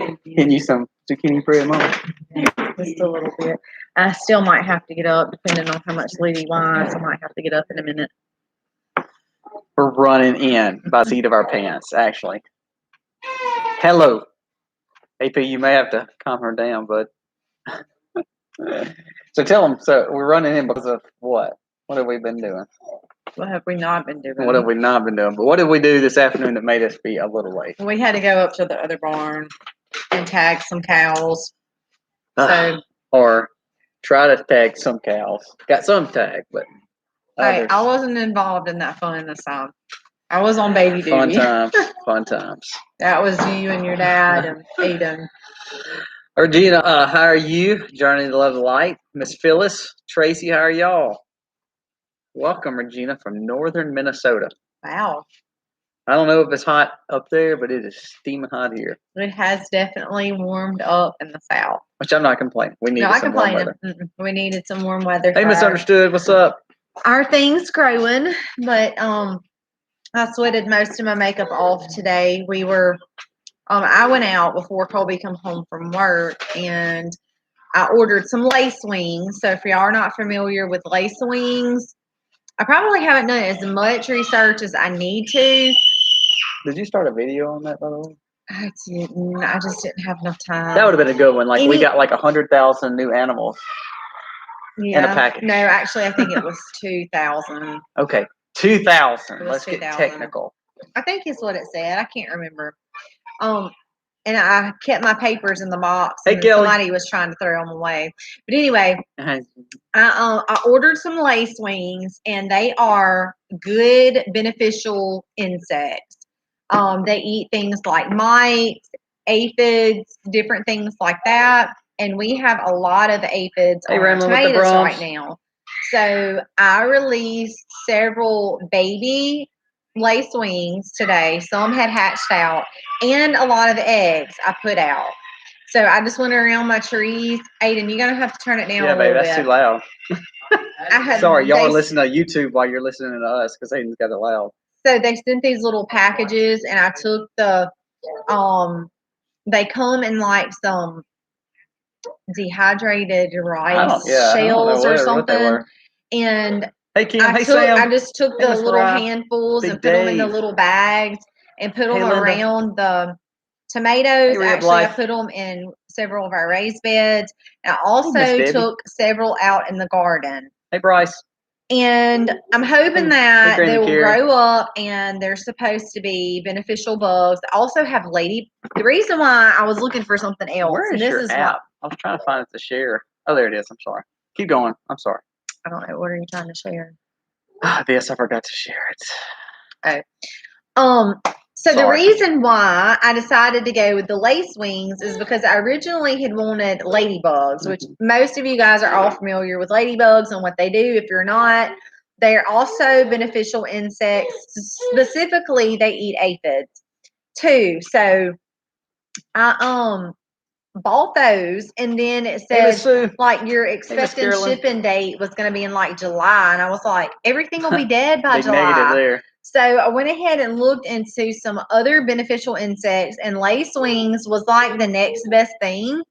Can you some zucchini bread, Mom? Just a little bit. I still might have to get up, depending on how much Lily wants. I might have to get up in a minute. We're running in by the seat of our pants, actually. Hello. AP, you may have to calm her down, but so tell them. So we're running in because of what? What have we been doing? What have we not been doing? What have we not been doing? But what did we do this afternoon that made us be a little late? We had to go up to the other barn and tag some cows. So, or try to tag some cows. Got some tagged, but hey, I wasn't involved in that fun this time. I was on baby duty. Fun times. That was you and your dad and Aiden. Regina, how are you? Journey to Love the Light. Miss Phyllis, Tracy, how are y'all? Welcome, Regina, from northern Minnesota. Wow. I don't know if it's hot up there, but it is steaming hot here. It has definitely warmed up in the south. Which I'm not complaining. We needed some warm weather. We needed some warm weather. Hey, Misunderstood, what's up? Our thing's growing, but I sweated most of my makeup off today. We were, I went out before Colby come home from work, and I ordered some lace wings. So if y'all are not familiar with lace wings, I probably haven't done as much research as I need to. Did you start a video on that, by the way? I didn't. I just didn't have enough time. That would have been a good one. Like we got like 100,000 new animals in a package. No, actually, I think it was 2,000. Okay, 2,000. Let's get technical. I think is what it said. I can't remember. And I kept my papers in the box. Hey, and somebody was trying to throw them away. But anyway, I ordered some lace wings, and they are good, beneficial insects. They eat things like mites, aphids, different things like that. And we have a lot of aphids on our tomatoes right now. So I released several baby lace wings today. Some had hatched out, and a lot of eggs I put out. So I just went around my trees. Aiden, you're gonna have to turn it down a little bit. Yeah, baby, that's too loud. Sorry, y'all are listening to YouTube while you're listening to us because Aiden's got it loud. So they sent these little packages, and I took the they come in like some dehydrated rice shells or something. And hey, Kim, I just took the little handfuls and put them in the little bags and put them around the tomatoes. Actually, I put them in several of our raised beds. And I also took several out in the garden. Hey, Bryce. And I'm hoping that they will grow up, and they're supposed to be beneficial bugs. I also have the reason why I was looking for something else. Where is your app? I was trying to find it to share. Oh, there it is. I'm sorry. Keep going. I'm sorry. I don't know. What are you trying to share? This, I forgot to share it. Oh. So the reason why I decided to go with the lace wings is because I originally had wanted ladybugs, which most of you guys are all familiar with ladybugs and what they do. If you're not, they're also beneficial insects. Specifically, they eat aphids too. So I bought those, and then it said like your expected shipping date was going to be in like July, and I was like, everything will be dead by July. Negative there. So I went ahead and looked into some other beneficial insects, and lace wings was like the next best thing.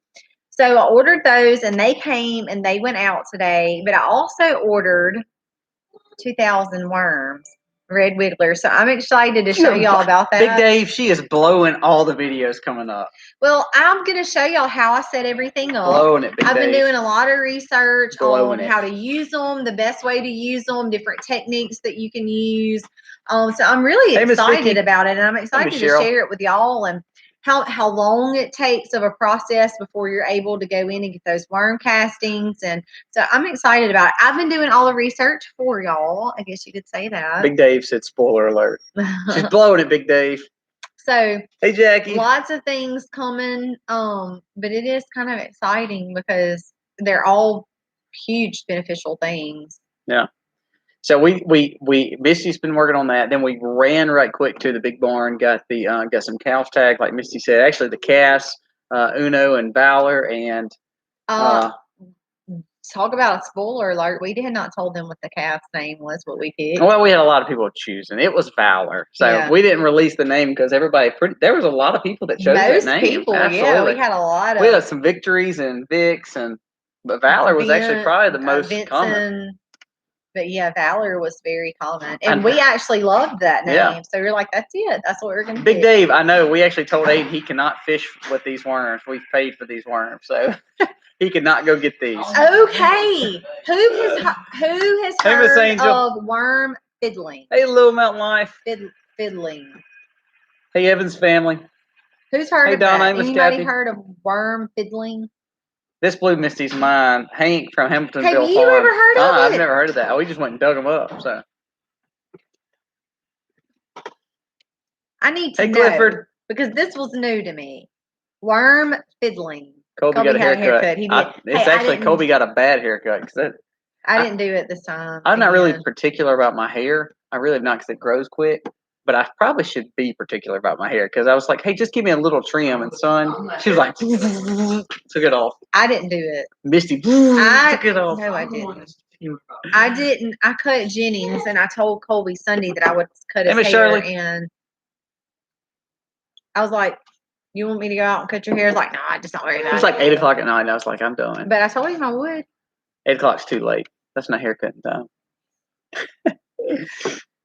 So I ordered those, and they came, and they went out today. But I also ordered 2,000 worms, red wigglers. So I'm excited to show y'all about that. Big Dave, she is blowing all the videos coming up. Well, I'm going to show y'all how I set everything up. Blowing it, Big I've been Dave. doing a lot of research on how to use them, the best way to use them, different techniques that you can use. So I'm really excited about it, and I'm excited to share it with y'all and how long it takes of a process before you're able to go in and get those worm castings. And so I'm excited about it. I've been doing all the research for y'all. I guess you could say that. Big Dave said spoiler alert. She's blowing it, Big Dave. So hey, Jackie. Lots of things coming, but it is kind of exciting because they're all huge beneficial things. Yeah. So we Misty's been working on that. Then we ran right quick to the big barn, got some cows tagged, like Misty said. Actually, the calves, Uno and Valor, and talk about a spoiler alert. We had not told them what the calf's name was, what we picked. Well, we had a lot of people choosing. It was Valor, so we didn't release the name because there was a lot of people that chose that name. People, Absolutely. we had a lot of. We had some Victories and Vicks, but Valor was actually probably the most common. But yeah, Valor was very common, and we actually loved that name. Yeah. So you're like, that's it. That's what we're gonna. Big pick. Dave, I know. We actually told Aiden he cannot fish with these worms. We paid for these worms, so he could not go get these. Okay, who has heard of worm fiddling? Hey, Little Mountain Life. Fiddling. Hey, Evans family. Who's heard of that? Anybody heard of worm fiddling? This blew Misty's mind. Hank from Hamiltonville Have you ever heard of it? I've never heard of that. We just went and dug them up. So I need to know Clifford, because this was new to me. Worm fiddling. Colby got a haircut. He did. Colby got a bad haircut I didn't do it this time. I'm not really particular about my hair. I really am not because it grows quick. But I probably should be particular about my hair because I was like, hey, just give me a little trim. And son, she was like, took it off. I didn't do it. Misty took it off. No, I didn't. I didn't. I cut Jennings and I told Colby Sunday that I would cut his hair. Shirley. And I was like, you want me to go out and cut your hair? He's like, no, I just not worry about it. It was like 8 o'clock at night. And I was like, I'm done. But I told him I would. 8 o'clock's too late. That's not haircutting time.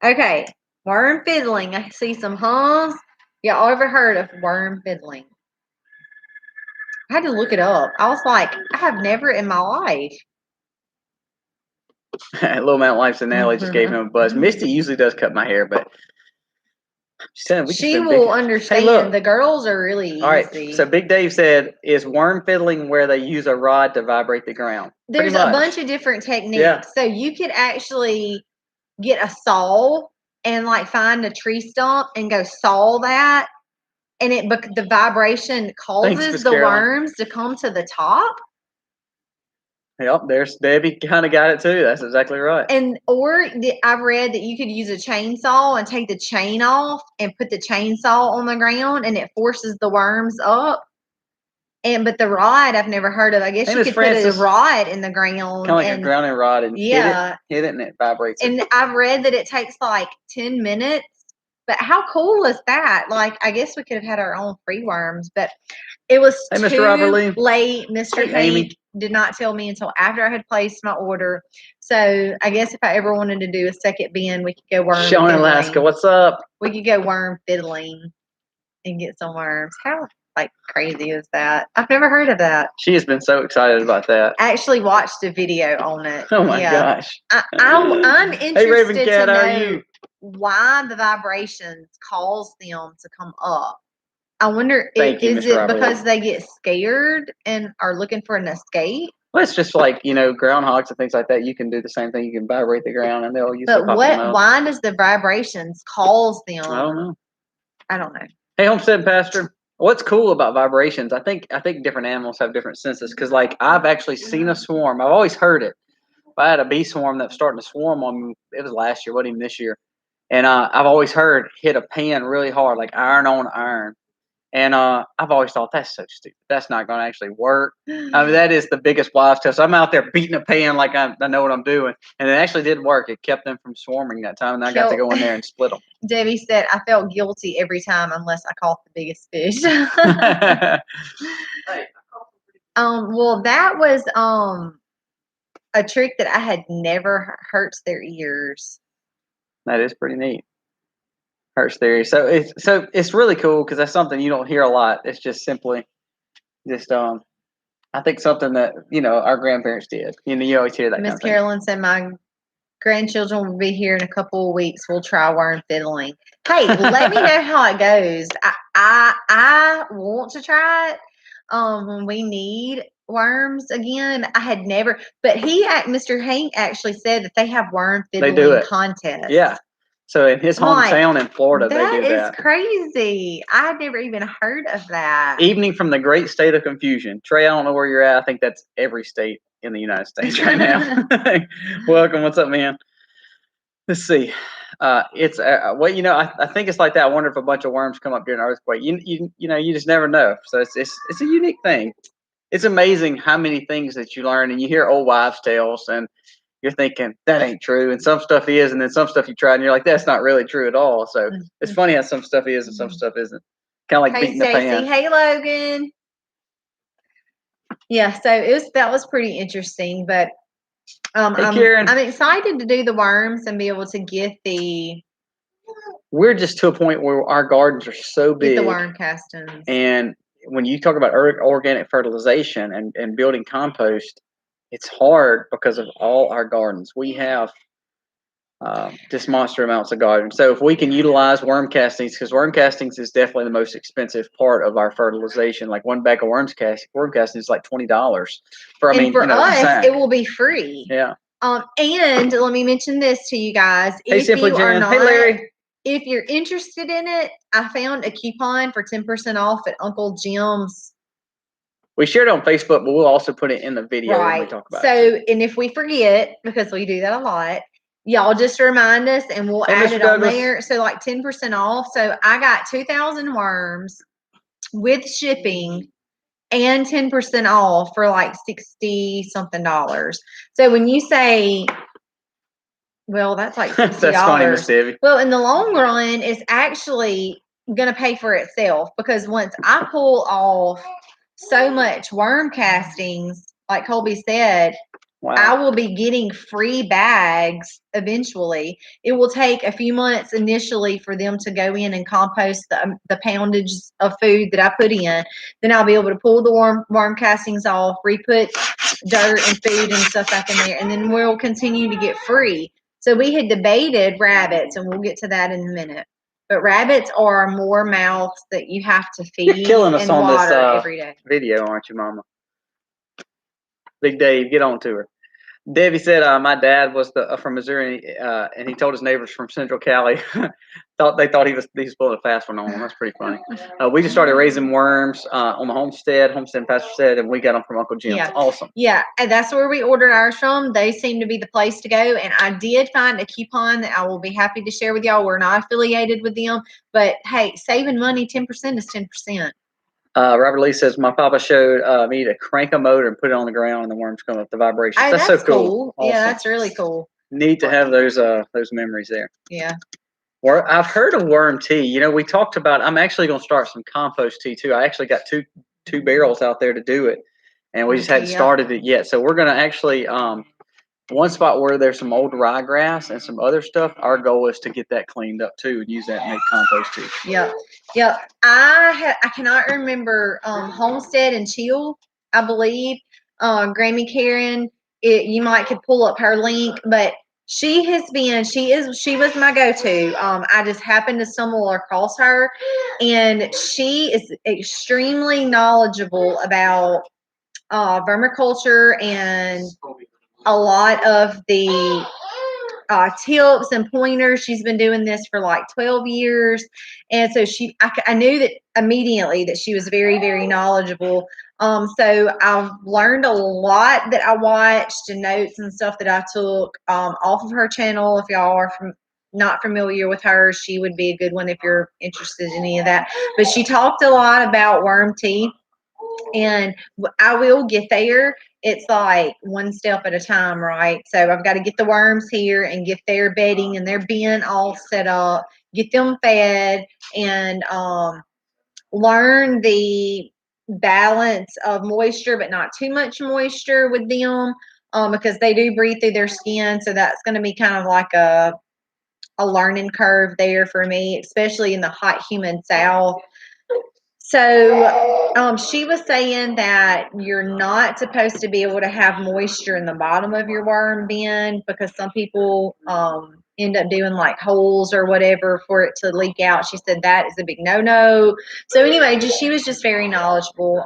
Okay. Worm fiddling. I see some hums. Y'all ever heard of worm fiddling? I had to look it up. I was like, I have never in my life. Little Mountain Life's and Natalie just gave him a buzz. Misty usually does cut my hair, but she will understand. Hey, look. The girls are really easy. All right. So Big Dave said, is worm fiddling where they use a rod to vibrate the ground? There's a bunch of different techniques. Yeah. So you could actually get a saw and like find a tree stump and go saw that, and the vibration causes the worms to come to the top. Yep, there's Debbie kind of got it too. That's exactly right. I've read that you could use a chainsaw and take the chain off and put the chainsaw on the ground, and it forces the worms up. But the rod I've never heard of. I guess you could put a rod in the ground. Kind of like a grounding rod and hit it and it vibrates. And I've read that it takes like 10 minutes. But how cool is that? Like, I guess we could have had our own free worms, but it was too late. Mr. Hank did not tell me until after I had placed my order. So I guess if I ever wanted to do a second bin, we could go worm fiddling. Sean in Alaska, what's up? We could go worm fiddling and get some worms. How crazy is that? I've never heard of that. She has been so excited about that. I actually watched a video on it. Oh my gosh. I'm interested hey, Raven Cat, to know how are you? Why the vibrations cause them to come up. I wonder, is it because they get scared and are looking for an escape? Well, it's just like, groundhogs and things like that. You can do the same thing. You can vibrate the ground and they'll use it. But why does the vibrations cause them? I don't know. Hey, Homestead Pastor. What's cool about vibrations? I think different animals have different senses because, like, I've actually seen a swarm. I've always heard it. I had a bee swarm that was starting to swarm on me. It was last year, wasn't even this year. And I've always heard hit a pan really hard, like iron on iron. And I've always thought that's so stupid. That's not going to actually work. I mean, that is the biggest wives' tale. So I'm out there beating a pan like I know what I'm doing. And it actually did work. It kept them from swarming that time. And I got to go in there and split them. Debbie said, I felt guilty every time unless I caught the biggest fish. Well, that was a trick that I had never hurts their ears. That is pretty neat. Hurts their ears. So it's really cool because that's something you don't hear a lot. It's just simply I think something that our grandparents did. You always hear that. Miss Carolyn said my grandchildren will be here in a couple of weeks. We'll try worm fiddling. Hey, let me know how it goes. I want to try it. When we need worms again. I had never, but Mr. Hank actually said that they have worm fiddling contests. Yeah. So in his hometown in Florida, they do that. That is crazy. I'd never even heard of that. Evening from the great state of confusion. Trey, I don't know where you're at. I think that's every state in the United States right now. Welcome. What's up, man? Let's see. It's I think it's like that. I wonder if a bunch of worms come up during an earthquake. You just never know. So it's a unique thing. it's amazing how many things that you learn, and you hear old wives' tales, and you're thinking that ain't true, and some stuff is, and then some stuff you try, and you're like, that's not really true at all. So it's funny how some stuff is and some stuff isn't. Kind of like Hey, beating the Stacy. pan. Hey, Logan. Yeah, so that was pretty interesting, but Hey, Karen. I'm excited to do the worms and be able to get the We're just to a point where our gardens are so big. Get the worm castings. And when you talk about organic fertilization and building compost, it's hard because of all our gardens. We have just monster amounts of gardens. So if we can utilize worm castings, because worm castings is definitely the most expensive part of our fertilization. Like one bag of worm castings is like $20. For us, it will be free. Yeah. And let me mention this to you guys: hey, Simply Jan. Hey, Larry. If you're interested in it, I found a coupon for 10% off at Uncle Jim's. We shared it on Facebook, but we'll also put it in the video when we talk about it. So, and if we forget, because we do that a lot, y'all just remind us and we'll add it on there. So like 10% off. So I got 2,000 worms with shipping and 10% off for like $60 something. So when you say, well, that's like $60. That's funny, Miss Debbie. Well, in the long run, it's actually going to pay for itself, because once I pull off so much worm castings, like Colby said, wow, I will be getting free bags eventually. It will take a few months initially for them to go in and compost the poundage of food that I put in. Then I'll be able to pull the worm castings off, re-put dirt and food and stuff back in there, and then we'll continue to get free. So we had debated rabbits, and we'll get to that in a minute. But rabbits are more mouths that you have to feed. You're killing us and on water this every day. Video, aren't you, Mama? Big Dave, get on to her. Debbie said, my dad was from Missouri, and he told his neighbors from Central Cali they thought he was pulling a fast one on them. That's pretty funny. We just started raising worms on the homestead pasture said, and we got them from Uncle Jim's. Yeah. Awesome. Yeah, and that's where we ordered ours from. They seem to be the place to go, and I did find a coupon that I will be happy to share with y'all. We're not affiliated with them, but hey, saving money, 10% is 10%. Robert Lee says, my papa showed me to crank a motor and put it on the ground, and the worms come up, the vibrations. Oh, that's so cool. Awesome. Yeah, that's really cool. Neat to have those memories there. Yeah. Well, I've heard of worm tea. You know, we talked about, I'm actually going to start some compost tea too. I actually got two barrels out there to do it, and we just hadn't started it yet. So we're going to actually, one spot where there's some old ryegrass and some other stuff, our goal is to get that cleaned up too and use that and make compost tea. Yep. Yep. I cannot remember Homestead and Chill, I believe. Grammy Karen, you might could pull up her link, but she was my go-to. I just happened to stumble across her, and she is extremely knowledgeable about vermiculture and a lot of the tips and pointers. She's been doing this for like 12 years. And so I knew that immediately that she was very, very knowledgeable. So I've learned a lot that I watched and notes and stuff that I took off of her channel. If y'all are not familiar with her, she would be a good one if you're interested in any of that. But she talked a lot about worm tea, and I will get there. It's like one step at a time, right? So I've got to get the worms here and get their bedding and their bin all set up, get them fed, and learn the balance of moisture, but not too much moisture with them, because they do breathe through their skin. So that's going to be kind of like a learning curve there for me, especially in the hot, humid South. So she was saying that you're not supposed to be able to have moisture in the bottom of your worm bin, because some people end up doing like holes or whatever for it to leak out. She said that is a big no-no. So anyway, she was just very knowledgeable.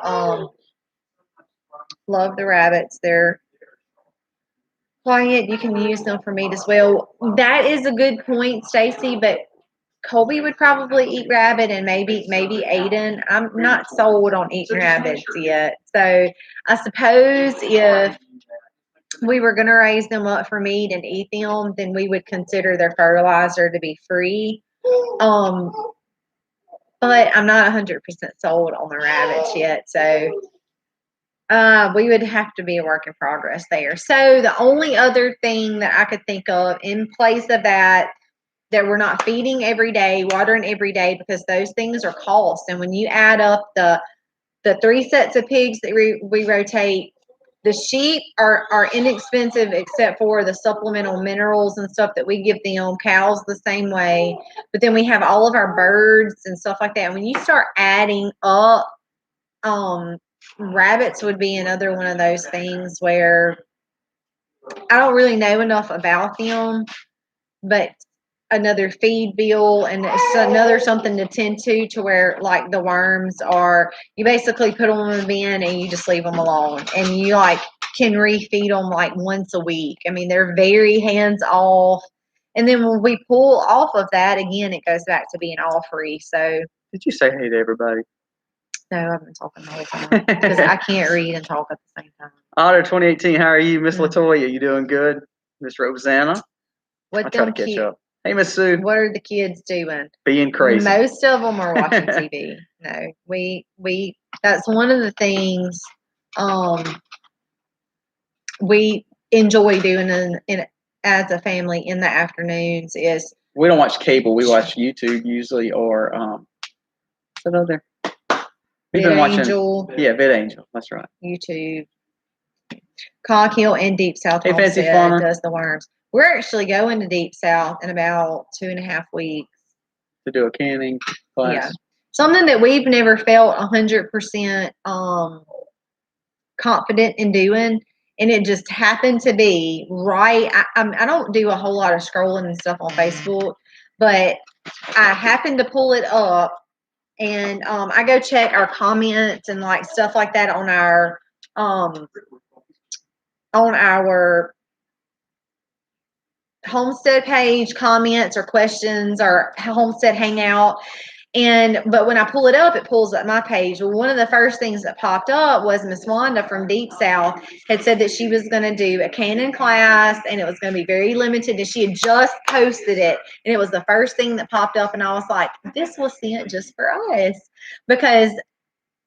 Love the rabbits. They're quiet. You can use them for meat as well. That is a good point, Stacy, but Colby would probably eat rabbit, and maybe Aiden. I'm not sold on eating rabbits yet. So I suppose if we were going to raise them up for meat and eat them, then we would consider their fertilizer to be free. But I'm not 100% sold on the rabbits yet. So We would have to be a work in progress there. So the only other thing that I could think of in place of that we're not feeding every day, watering every day, because those things are cost. And when you add up the 3 sets of pigs that we rotate, the sheep are inexpensive except for the supplemental minerals and stuff that we give them. Cows the same way. But then we have all of our birds and stuff like that. When you start adding up, rabbits would be another one of those things where I don't really know enough about them, but another feed bill and it's another something to tend to where like the worms are, you basically put them in a bin and you just leave them alone, and you like can refeed them like once a week. I mean, they're very hands off. And then when we pull off of that, again, it goes back to being all free. So Did you say hey to everybody? no, I've been talking the whole time because I can't read and talk at the same time. Otter 2018, how are you? Miss Latoya, you doing good? Miss Rosanna? What I'll try to catch up. Hey, Miss Sue. What are the kids doing? Being crazy. Most of them are watching TV. No, we that's one of the things we enjoy doing in as a family in the afternoons is we don't watch cable. We watch YouTube usually, or what's that other? We've been watching. Yeah, VidAngel. That's right. YouTube. Cog Hill and Deep South Hey, Fancy Farmer does the worms. We're actually going to Deep South in about 2.5 weeks to do a canning class. Yeah, something that we've never felt 100% confident in doing, and it just happened to be right. I don't do a whole lot of scrolling and stuff on Facebook, but I happened to pull it up, and I go check our comments and like stuff like that on our homestead page, comments or questions or homestead hangout. But when I pull it up, it pulls up my page. Well, one of the first things that popped up was Miss Wanda from Deep South had said that she was going to do a canning class and it was going to be very limited, and she had just posted it, and it was the first thing that popped up, and I was like, this was sent just for us, because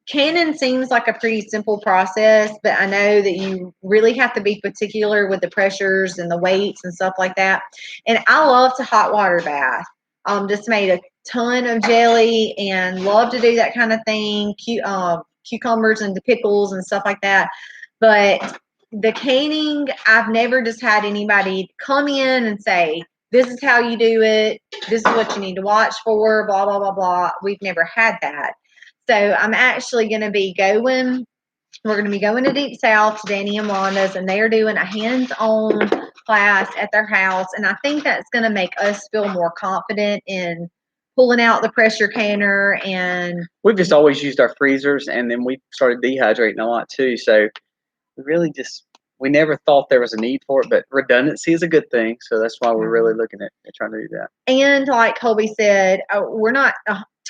canning seems like a pretty simple process, but I know that you really have to be particular with the pressures and the weights and stuff like that. And I love to hot water bath. Just made a ton of jelly and love to do that kind of thing. Cucumbers and the pickles and stuff like that. But the canning, I've never just had anybody come in and say, this is how you do it. This is what you need to watch for, blah, blah, blah, blah. We've never had that. So I'm actually going to be going, we're going to be going to Deep South, to Danny and Wanda's, and they're doing a hands-on class at their house. And I think that's going to make us feel more confident in pulling out the pressure canner. And we've just always used our freezers, and then we started dehydrating a lot too. So we never thought there was a need for it, but redundancy is a good thing. So that's why we're really looking at trying to do that. And like Colby said, we're not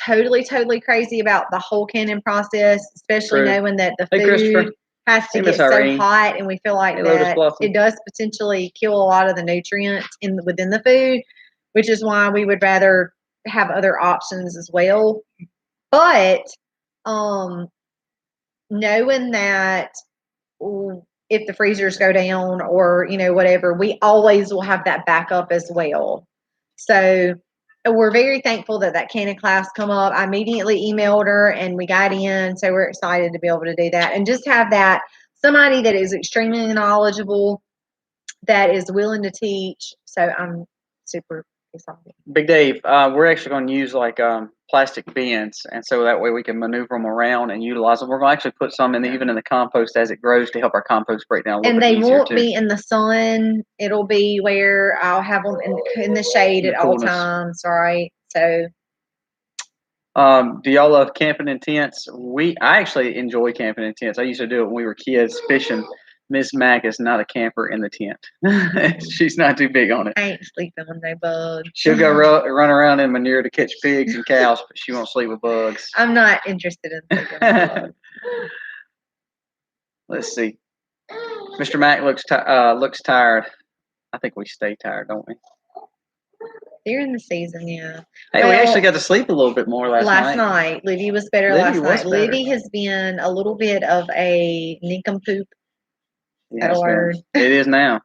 totally crazy about the whole canning process, especially knowing that the food has to get so hot, and we feel like that it does potentially kill a lot of the nutrients within the food, which is why we would rather have other options as well. But knowing that if the freezers go down or whatever, we always will have that backup as well. So we're very thankful that canning class come up. I immediately emailed her and we got in. So we're excited to be able to do that and just have that somebody that is extremely knowledgeable, that is willing to teach. So I'm super excited. Big Dave, we're actually going to use like plastic bins, and so that way we can maneuver them around and utilize them. We're going to actually put some even in the compost as it grows to help our compost break down a little bit easier. And they won't be in the sun. It'll be where I'll have them in the shade at all times, right? So do y'all love camping in tents? I actually enjoy camping in tents. I used to do it when we were kids fishing. Miss Mac is not a camper in the tent. She's not too big on it. I ain't sleeping with no bugs. She'll go run around in manure to catch pigs and cows, but she won't sleep with bugs. I'm not interested in sleeping with bugs. Let's see. Mr. Mac looks tired. I think we stay tired, don't we? During the season, yeah. Hey, we Well, actually got to sleep a little bit more last night. Livy was better Livy last was night. better. Livy has been a little bit of a nincompoop. Yeah, That a word? It is now.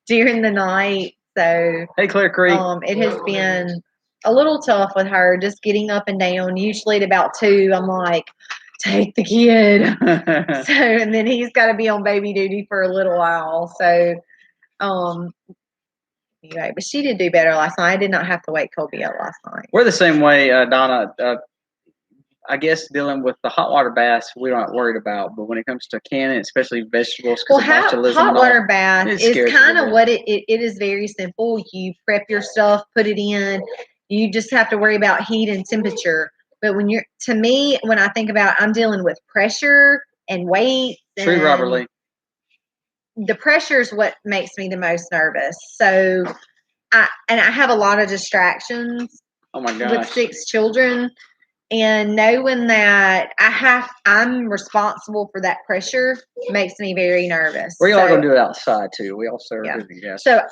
During the night. So hey, Clear Creek. It has been a little tough with her just getting up and down. Usually at about 2, I'm like, take the kid. So and then he's got to be on baby duty for a little while. So anyway, but she did do better last night. I did not have to wake Kobe up last night. We're the same way, Donna. I guess dealing with the hot water baths, we aren't worried about. But when it comes to canning, especially vegetables, well, hot water bath is kind of what it is. Very simple. You prep your stuff, put it in. You just have to worry about heat and temperature. But to me, when I think about, I'm dealing with pressure and weight. True, Robert Lee. The pressure is what makes me the most nervous. So, I have a lot of distractions. Oh my gosh. With 6 children. And knowing that I'm responsible for that pressure makes me very nervous. We're all gonna do it outside too. We all serve food, yes. So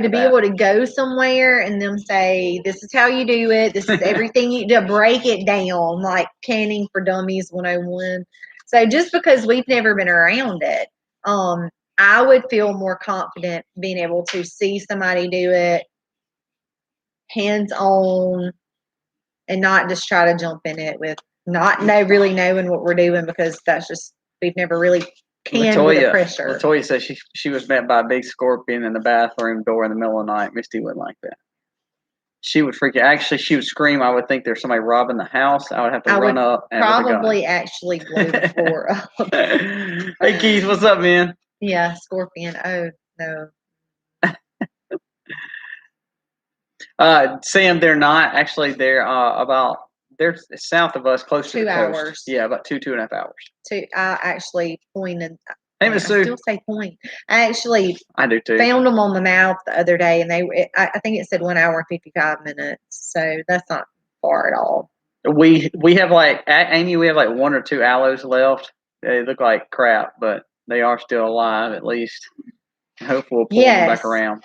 to be able to go somewhere and them say, "This is how you do it. This is everything to break it down," like Canning for Dummies 101. So just because we've never been around it, I would feel more confident being able to see somebody do it hands on. And not just try to jump in it with not really knowing what we're doing, because that's just, we've never really canned with the pressure. Latoya said she was met by a big scorpion in the bathroom door in the middle of the night. Misty wouldn't like that. She would freak out. Actually, she would scream. I would think there's somebody robbing the house. I would have to run up and probably actually blow the floor up. Hey Keith, what's up, man? Yeah, scorpion. Oh no. Sam, they're not actually. They're they're south of us, close to the 2 coast. hours. Yeah, about 2.5 hours. I actually pointed. Hey, Miss Sue. I still say point. I do too. Found them on the map the other day, and I think it said 1 hour and 55 minutes. So that's not far at all. We have Amy. We have 1 or 2 aloes left. They look like crap, but they are still alive at least. Hopefully, we'll pull them back around.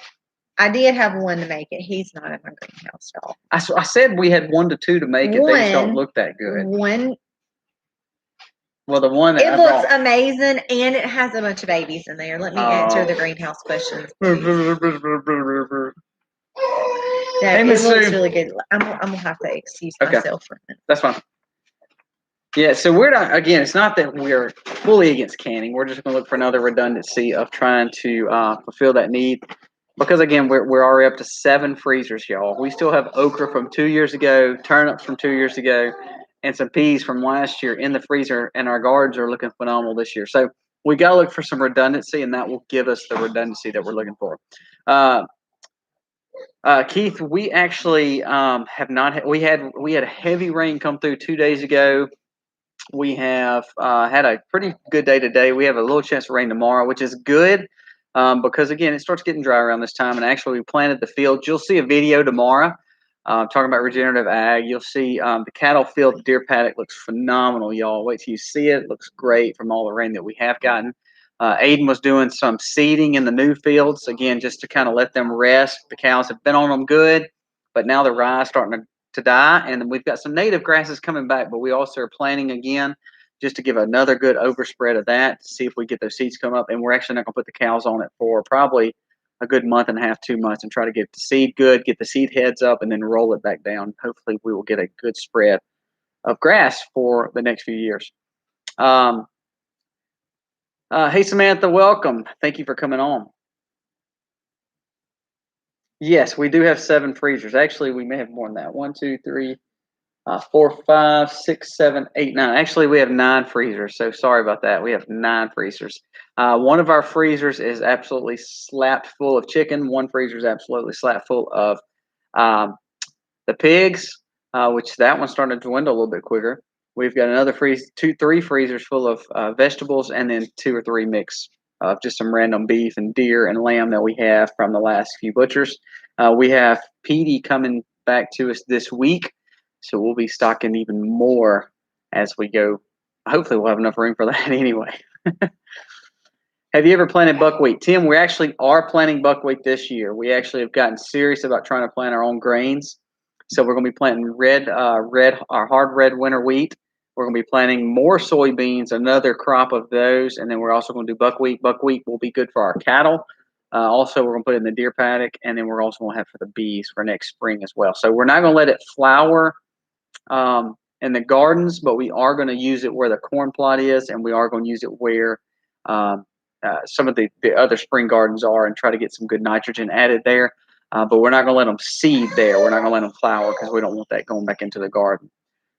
I did have one to make it. He's not in my greenhouse, y'all. I said we had 1 to 2 to make it. They just don't look that good. Well, the one that looks amazing, and it has a bunch of babies in there. Let me answer the greenhouse questions. It looks really good. I'm gonna have to excuse myself for a minute. That's fine. Yeah, so we're not, again, it's not that we're fully against canning. We're just going to look for another redundancy of trying to fulfill that need. Because, again, we're already up to 7 freezers, y'all. We still have okra from 2 years ago, turnips from 2 years ago, and some peas from last year in the freezer, and our gardens are looking phenomenal this year. So we got to look for some redundancy, and that will give us the redundancy that we're looking for. Keith, we actually have not. We had a heavy rain come through 2 days ago. We have had a pretty good day today. We have a little chance of rain tomorrow, which is good because, again, it starts getting dry around this time. And actually, we planted the field. You'll see a video tomorrow talking about regenerative ag. You'll see the cattle field, the deer paddock looks phenomenal, y'all. Wait till you see it. It looks great from all the rain that we have gotten. Aiden was doing some seeding in the new fields, again, just to kind of let them rest. The cows have been on them good, but now the rye is starting to die, and we've got some native grasses coming back, but we also are planting again just to give another good overspread of that to see if we get those seeds come up. And we're actually not going to put the cows on it for probably a good month and a half, 2 months, and try to get the seed good, get the seed heads up, and then roll it back down. Hopefully we will get a good spread of grass for the next few years. Hey, Samantha, welcome. Thank you for coming on. Yes, we do have 7 freezers. Actually, we may have more than that. 1, 2, 3, 4, 5, 6, 7, 8, 9. Actually, we have 9 freezers. So sorry about that. We have 9 freezers. One of our freezers is absolutely slapped full of chicken. One freezer is absolutely slapped full of the pigs, which that one's starting to dwindle a little bit quicker. We've got another 3 freezers full of vegetables, and then 2 or 3 mix of just some random beef and deer and lamb that we have from the last few butchers. We have Petey coming back to us this week, so we'll be stocking even more as we go. Hopefully we'll have enough room for that anyway. Have you ever planted buckwheat? Tim, we actually are planting buckwheat this year. We actually have gotten serious about trying to plant our own grains. So we're going to be planting our hard red winter wheat. We're going to be planting more soybeans, another crop of those, and then we're also going to do buckwheat. Buckwheat will be good for our cattle. Also, we're going to put it in the deer paddock, and then we're also going to have for the bees for next spring as well. So we're not going to let it flower in the gardens, but we are going to use it where the corn plot is, and we are going to use it where some of the other spring gardens are, and try to get some good nitrogen added there. But we're not going to let them seed there. We're not going to let them flower because we don't want that going back into the garden.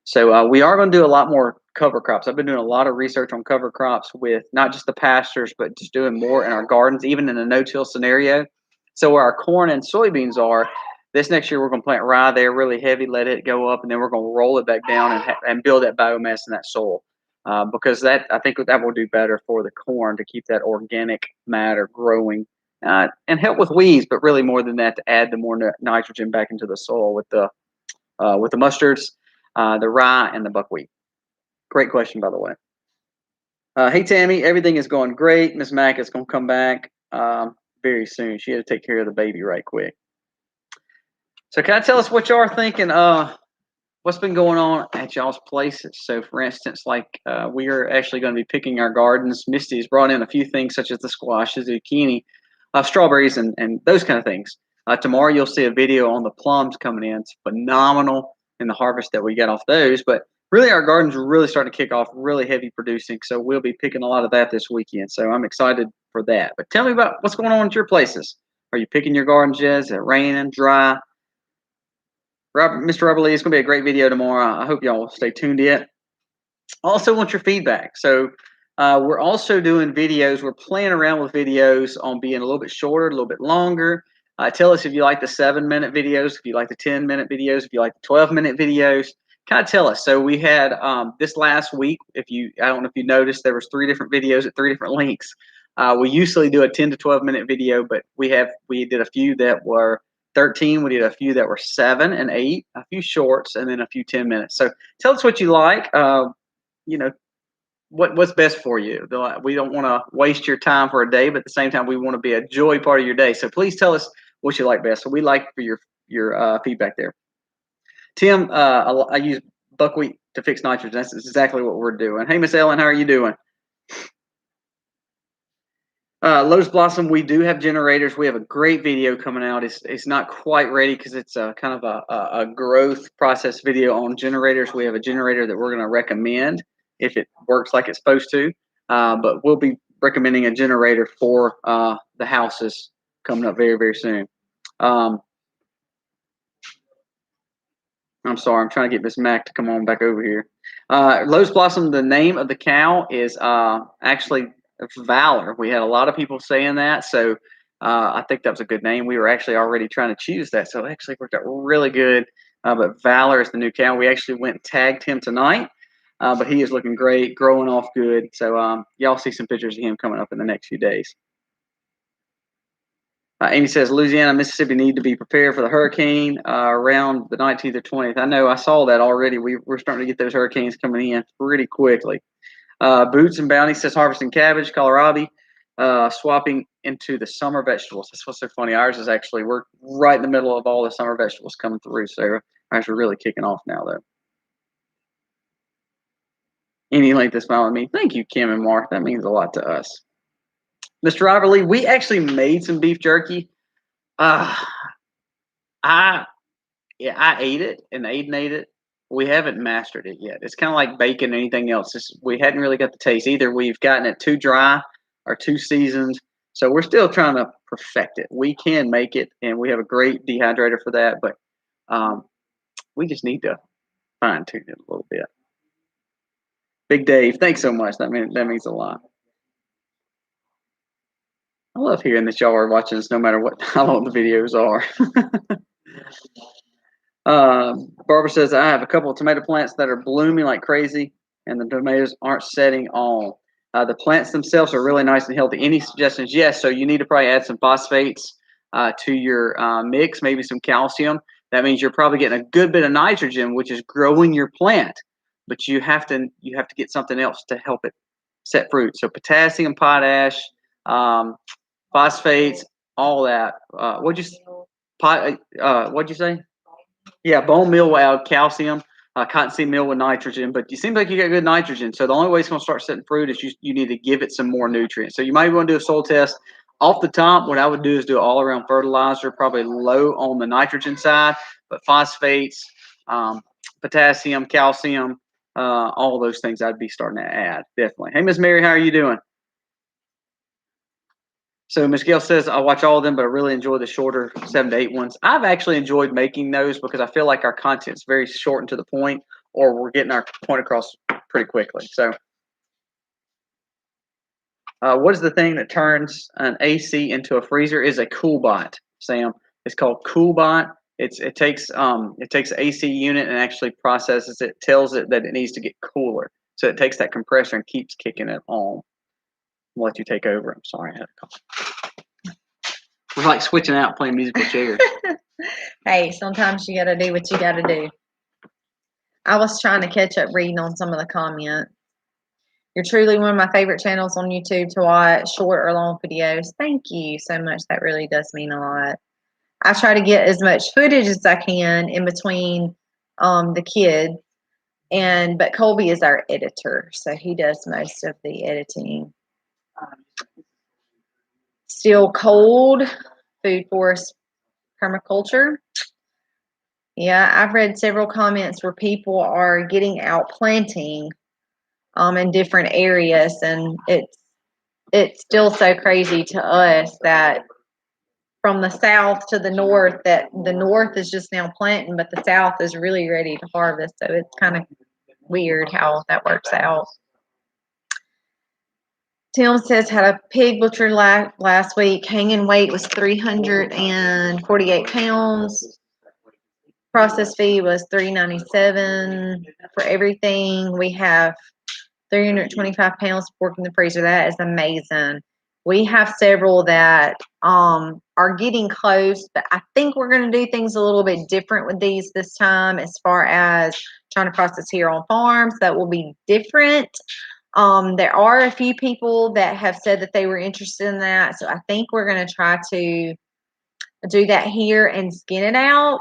So we are going to do a lot more cover crops. I've been doing a lot of research on cover crops with not just the pastures, but just doing more in our gardens, even in a no-till scenario. So where our corn and soybeans are, this next year we're going to plant rye there really heavy, let it go up, and then we're going to roll it back down and build that biomass in that soil. Because I think that will do better for the corn to keep that organic matter growing and help with weeds, but really more than that to add the more nitrogen back into the soil with the mustards, the rye, and the buckwheat. Great question, by the way. Hey, Tammy, everything is going great. Miss Mack is going to come back very soon. She had to take care of the baby right quick. So can I tell us what y'all are thinking? What's been going on at y'all's places? So, for instance, like we are actually going to be picking our gardens. Misty's brought in a few things such as the squash, the zucchini, strawberries, and those kind of things. Tomorrow you'll see a video on the plums coming in. It's phenomenal in the harvest that we get off those. But really, our gardens are really starting to kick off really heavy producing. So we'll be picking a lot of that this weekend. So I'm excited for that. But tell me about what's going on at your places. Are you picking your gardens yet? Is it raining, dry? Mr. Robert Lee, it's going to be a great video tomorrow. I hope y'all stay tuned yet. I also want your feedback. So we're also doing videos. We're playing around with videos on being a little bit shorter, a little bit longer. Tell us if you like the 7-minute videos, if you like the 10-minute videos, if you like the 12-minute videos. Kind of tell us. So we had this last week, I don't know if you noticed, there was 3 different videos at 3 different lengths. We usually do a 10 to 12-minute video, but we did a few that were 13. We did a few that were 7 and 8, a few shorts, and then a few 10 minutes. So tell us what you like. What's best for you. We don't want to waste your time for a day, but at the same time, we want to be a joy part of your day. So please tell us what you like best. So we like for your feedback there. Tim, I use buckwheat to fix nitrogen. That's exactly what we're doing. Hey, Miss Ellen, how are you doing? Lotus Blossom, we do have generators. We have a great video coming out. It's not quite ready because it's kind of a growth process video on generators. We have a generator that we're going to recommend if it works like it's supposed to. But we'll be recommending a generator for the houses coming up very, very soon. I'm sorry. I'm trying to get Miss Mac to come on back over here. Lotus Blossom, the name of the cow is actually Valor. We had a lot of people saying that, so I think that was a good name. We were actually already trying to choose that, so it actually worked out really good. But Valor is the new cow. We actually went and tagged him tonight, but he is looking great, growing off good. So y'all see some pictures of him coming up in the next few days. Amy says, Louisiana, Mississippi need to be prepared for the hurricane around the 19th or 20th. I know, I saw that already. We're starting to get those hurricanes coming in pretty quickly. Boots and Bounty says, harvesting cabbage, kohlrabi, swapping into the summer vegetables. That's what's so funny. We're right in the middle of all the summer vegetables coming through. So ours are really kicking off now, though. Any length of smile at me. Thank you, Kim and Mark. That means a lot to us. Mr. Robert Lee, we actually made some beef jerky. I ate it, and Aiden ate it. We haven't mastered it yet. It's kind of like bacon or anything else. We hadn't really got the taste. Either we've gotten it too dry or too seasoned. So we're still trying to perfect it. We can make it, and we have a great dehydrator for that, but we just need to fine tune it a little bit. Big Dave, thanks so much. That means a lot. I love hearing that y'all are watching us no matter how long the videos are. Barbara says, I have a couple of tomato plants that are blooming like crazy, and the tomatoes aren't setting on. The plants themselves are really nice and healthy. Any suggestions? Yes. So you need to probably add some phosphates to your mix, maybe some calcium. That means you're probably getting a good bit of nitrogen, which is growing your plant. But you have to get something else to help it set fruit. So potassium, potash, phosphates, all that. What'd you say? Yeah, bone meal will add calcium, cottonseed meal with nitrogen. But it seems like you got good nitrogen. So the only way it's going to start setting fruit is you need to give it some more nutrients. So you might want to do a soil test. Off the top, what I would do is do all around fertilizer, probably low on the nitrogen side, but phosphates, potassium, calcium, all those things I'd be starting to add, definitely. Hey, Miss Mary, how are you doing? So Ms. Gail says, I watch all of them, but I really enjoy the shorter 7 to 8 ones. I've actually enjoyed making those because I feel like our content's very short and to the point, or we're getting our point across pretty quickly. So what is the thing that turns an AC into a freezer? Is a CoolBot, Sam. It's called CoolBot. It takes the AC unit and actually processes it, tells it that it needs to get cooler. So it takes that compressor and keeps kicking it on. I'll let you take over. I'm sorry, I had a call. We're like switching out playing musical chairs. Hey, sometimes you gotta do what you gotta do. I was trying to catch up reading on some of the comments. You're truly one of my favorite channels on YouTube to watch short or long videos. Thank you so much. That really does mean a lot. I try to get as much footage as I can in between the kids, but Colby is our editor, so he does most of the editing. Still cold, food forest permaculture. Yeah, I've read several comments where people are getting out planting in different areas, and it's still so crazy to us that from the south to the north, that the north is just now planting, but the south is really ready to harvest. So it's kind of weird how that works out. Tim says had a pig butchered last week. Hanging weight was 348 pounds. Process fee was $397 for everything. We have 325 pounds of pork in the freezer. That is amazing. We have several that are getting close, but I think we're going to do things a little bit different with these this time as far as trying to process here on farms. That will be different. There are a few people that have said that they were interested in that, so I think we're going to try to do that here and skin it out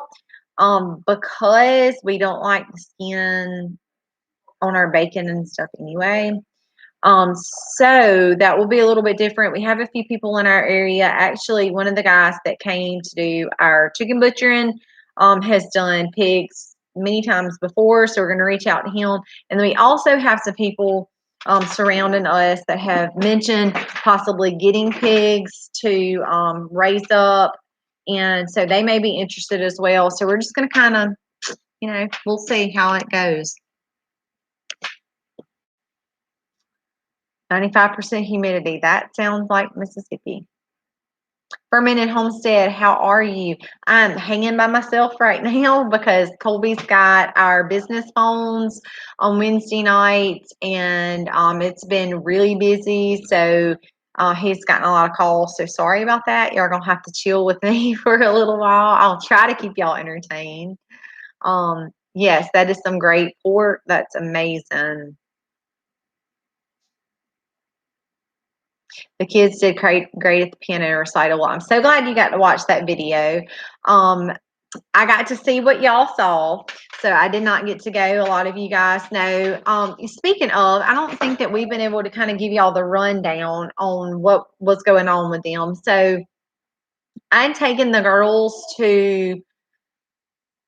because we don't like the skin on our bacon and stuff anyway. So that will be a little bit different. We have a few people in our area. Actually, one of the guys that came to do our chicken butchering has done pigs many times before, so we're going to reach out to him. And then we also have some people surrounding us that have mentioned possibly getting pigs to raise up, and so they may be interested as well. So we're just going to kind of, we'll see how it goes. 95% humidity. That sounds like Mississippi. Fermented Homestead, how are you? I'm hanging by myself right now because Colby's got our business phones on Wednesday nights, and it's been really busy. So he's gotten a lot of calls. So sorry about that. Y'all gonna have to chill with me for a little while. I'll try to keep y'all entertained. Yes, that is some great pork. That's amazing. The kids did great at the piano recital. Well, I'm so glad you got to watch that video. I got to see what y'all saw, so I did not get to go. A lot of you guys know. Speaking of, I don't think that we've been able to kind of give y'all the rundown on what was going on with them. So I'd taken the girls to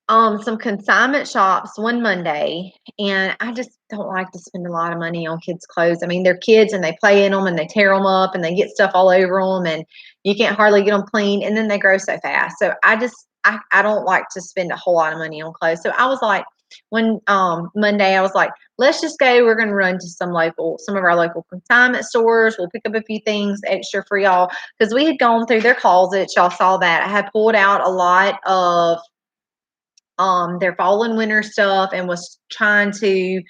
some consignment shops one Monday, and I just don't like to spend a lot of money on kids' clothes. I mean, they're kids and they play in them and they tear them up and they get stuff all over them, and you can't hardly get them clean, and then they grow so fast. So I don't like to spend a whole lot of money on clothes. So I was like, one Monday, I was like, let's just go. We're going to run to some of our local consignment stores. We'll pick up a few things extra for y'all, because we had gone through their closets. Y'all saw that. I had pulled out a lot of their fall and winter stuff, and was trying to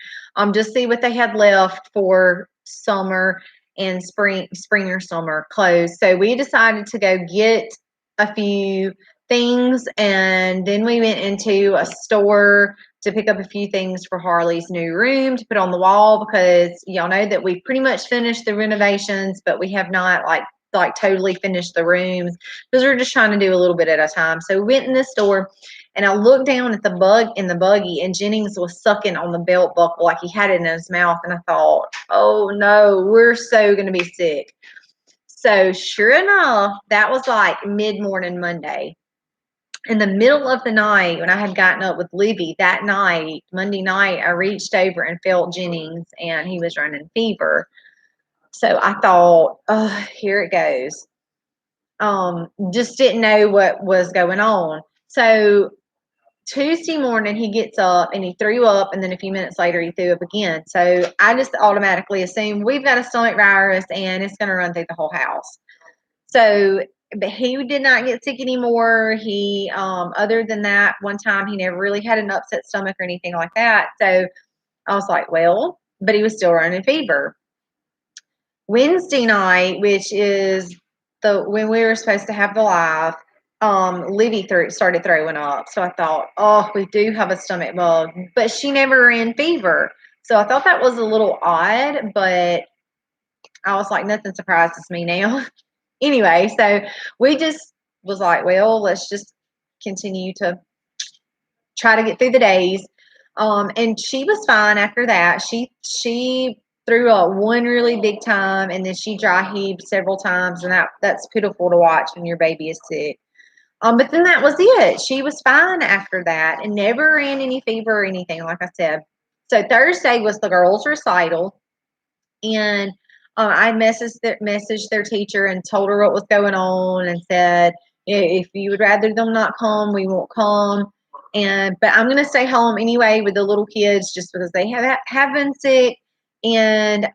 just see what they had left for summer and spring or summer clothes. So we decided to go get a few things, and then we went into a store to pick up a few things for Harley's new room to put on the wall, because y'all know that we pretty much finished the renovations, but we have not like like totally finish the rooms because we're just trying to do a little bit at a time. So we went in the store and I looked down at the bug in the buggy and Jennings was sucking on the belt buckle like he had it in his mouth. And I thought, oh no, we're so going to be sick. So sure enough, that was like mid-morning Monday. In the middle of the night, when I had gotten up with Libby that night, Monday night, I reached over and felt Jennings and he was running fever. So I thought, oh, here it goes. Just didn't know what was going on. So Tuesday morning, he gets up and he threw up, and then a few minutes later, he threw up again. So I just automatically assumed we've got a stomach virus and it's going to run through the whole house. So, but he did not get sick anymore. He, other than that, one time he never really had an upset stomach or anything like that. So I was like, well, but he was still running fever. Wednesday night, which is when we were supposed to have the live, Livy started throwing up. So I thought, oh, we do have a stomach bug, but she never ran fever. So I thought that was a little odd, but I was like, nothing surprises me now. Anyway, so we just was like, well, let's just continue to try to get through the days. And she was fine after that. She threw up one really big time, and then she dry heaved several times, and that's pitiful to watch when your baby is sick. But then that was it. She was fine after that, and never ran any fever or anything, like I said. So Thursday was the girls' recital, and I messaged their teacher and told her what was going on, and said, if you would rather them not come, we won't come. But I'm gonna stay home anyway with the little kids just because they have been sick. And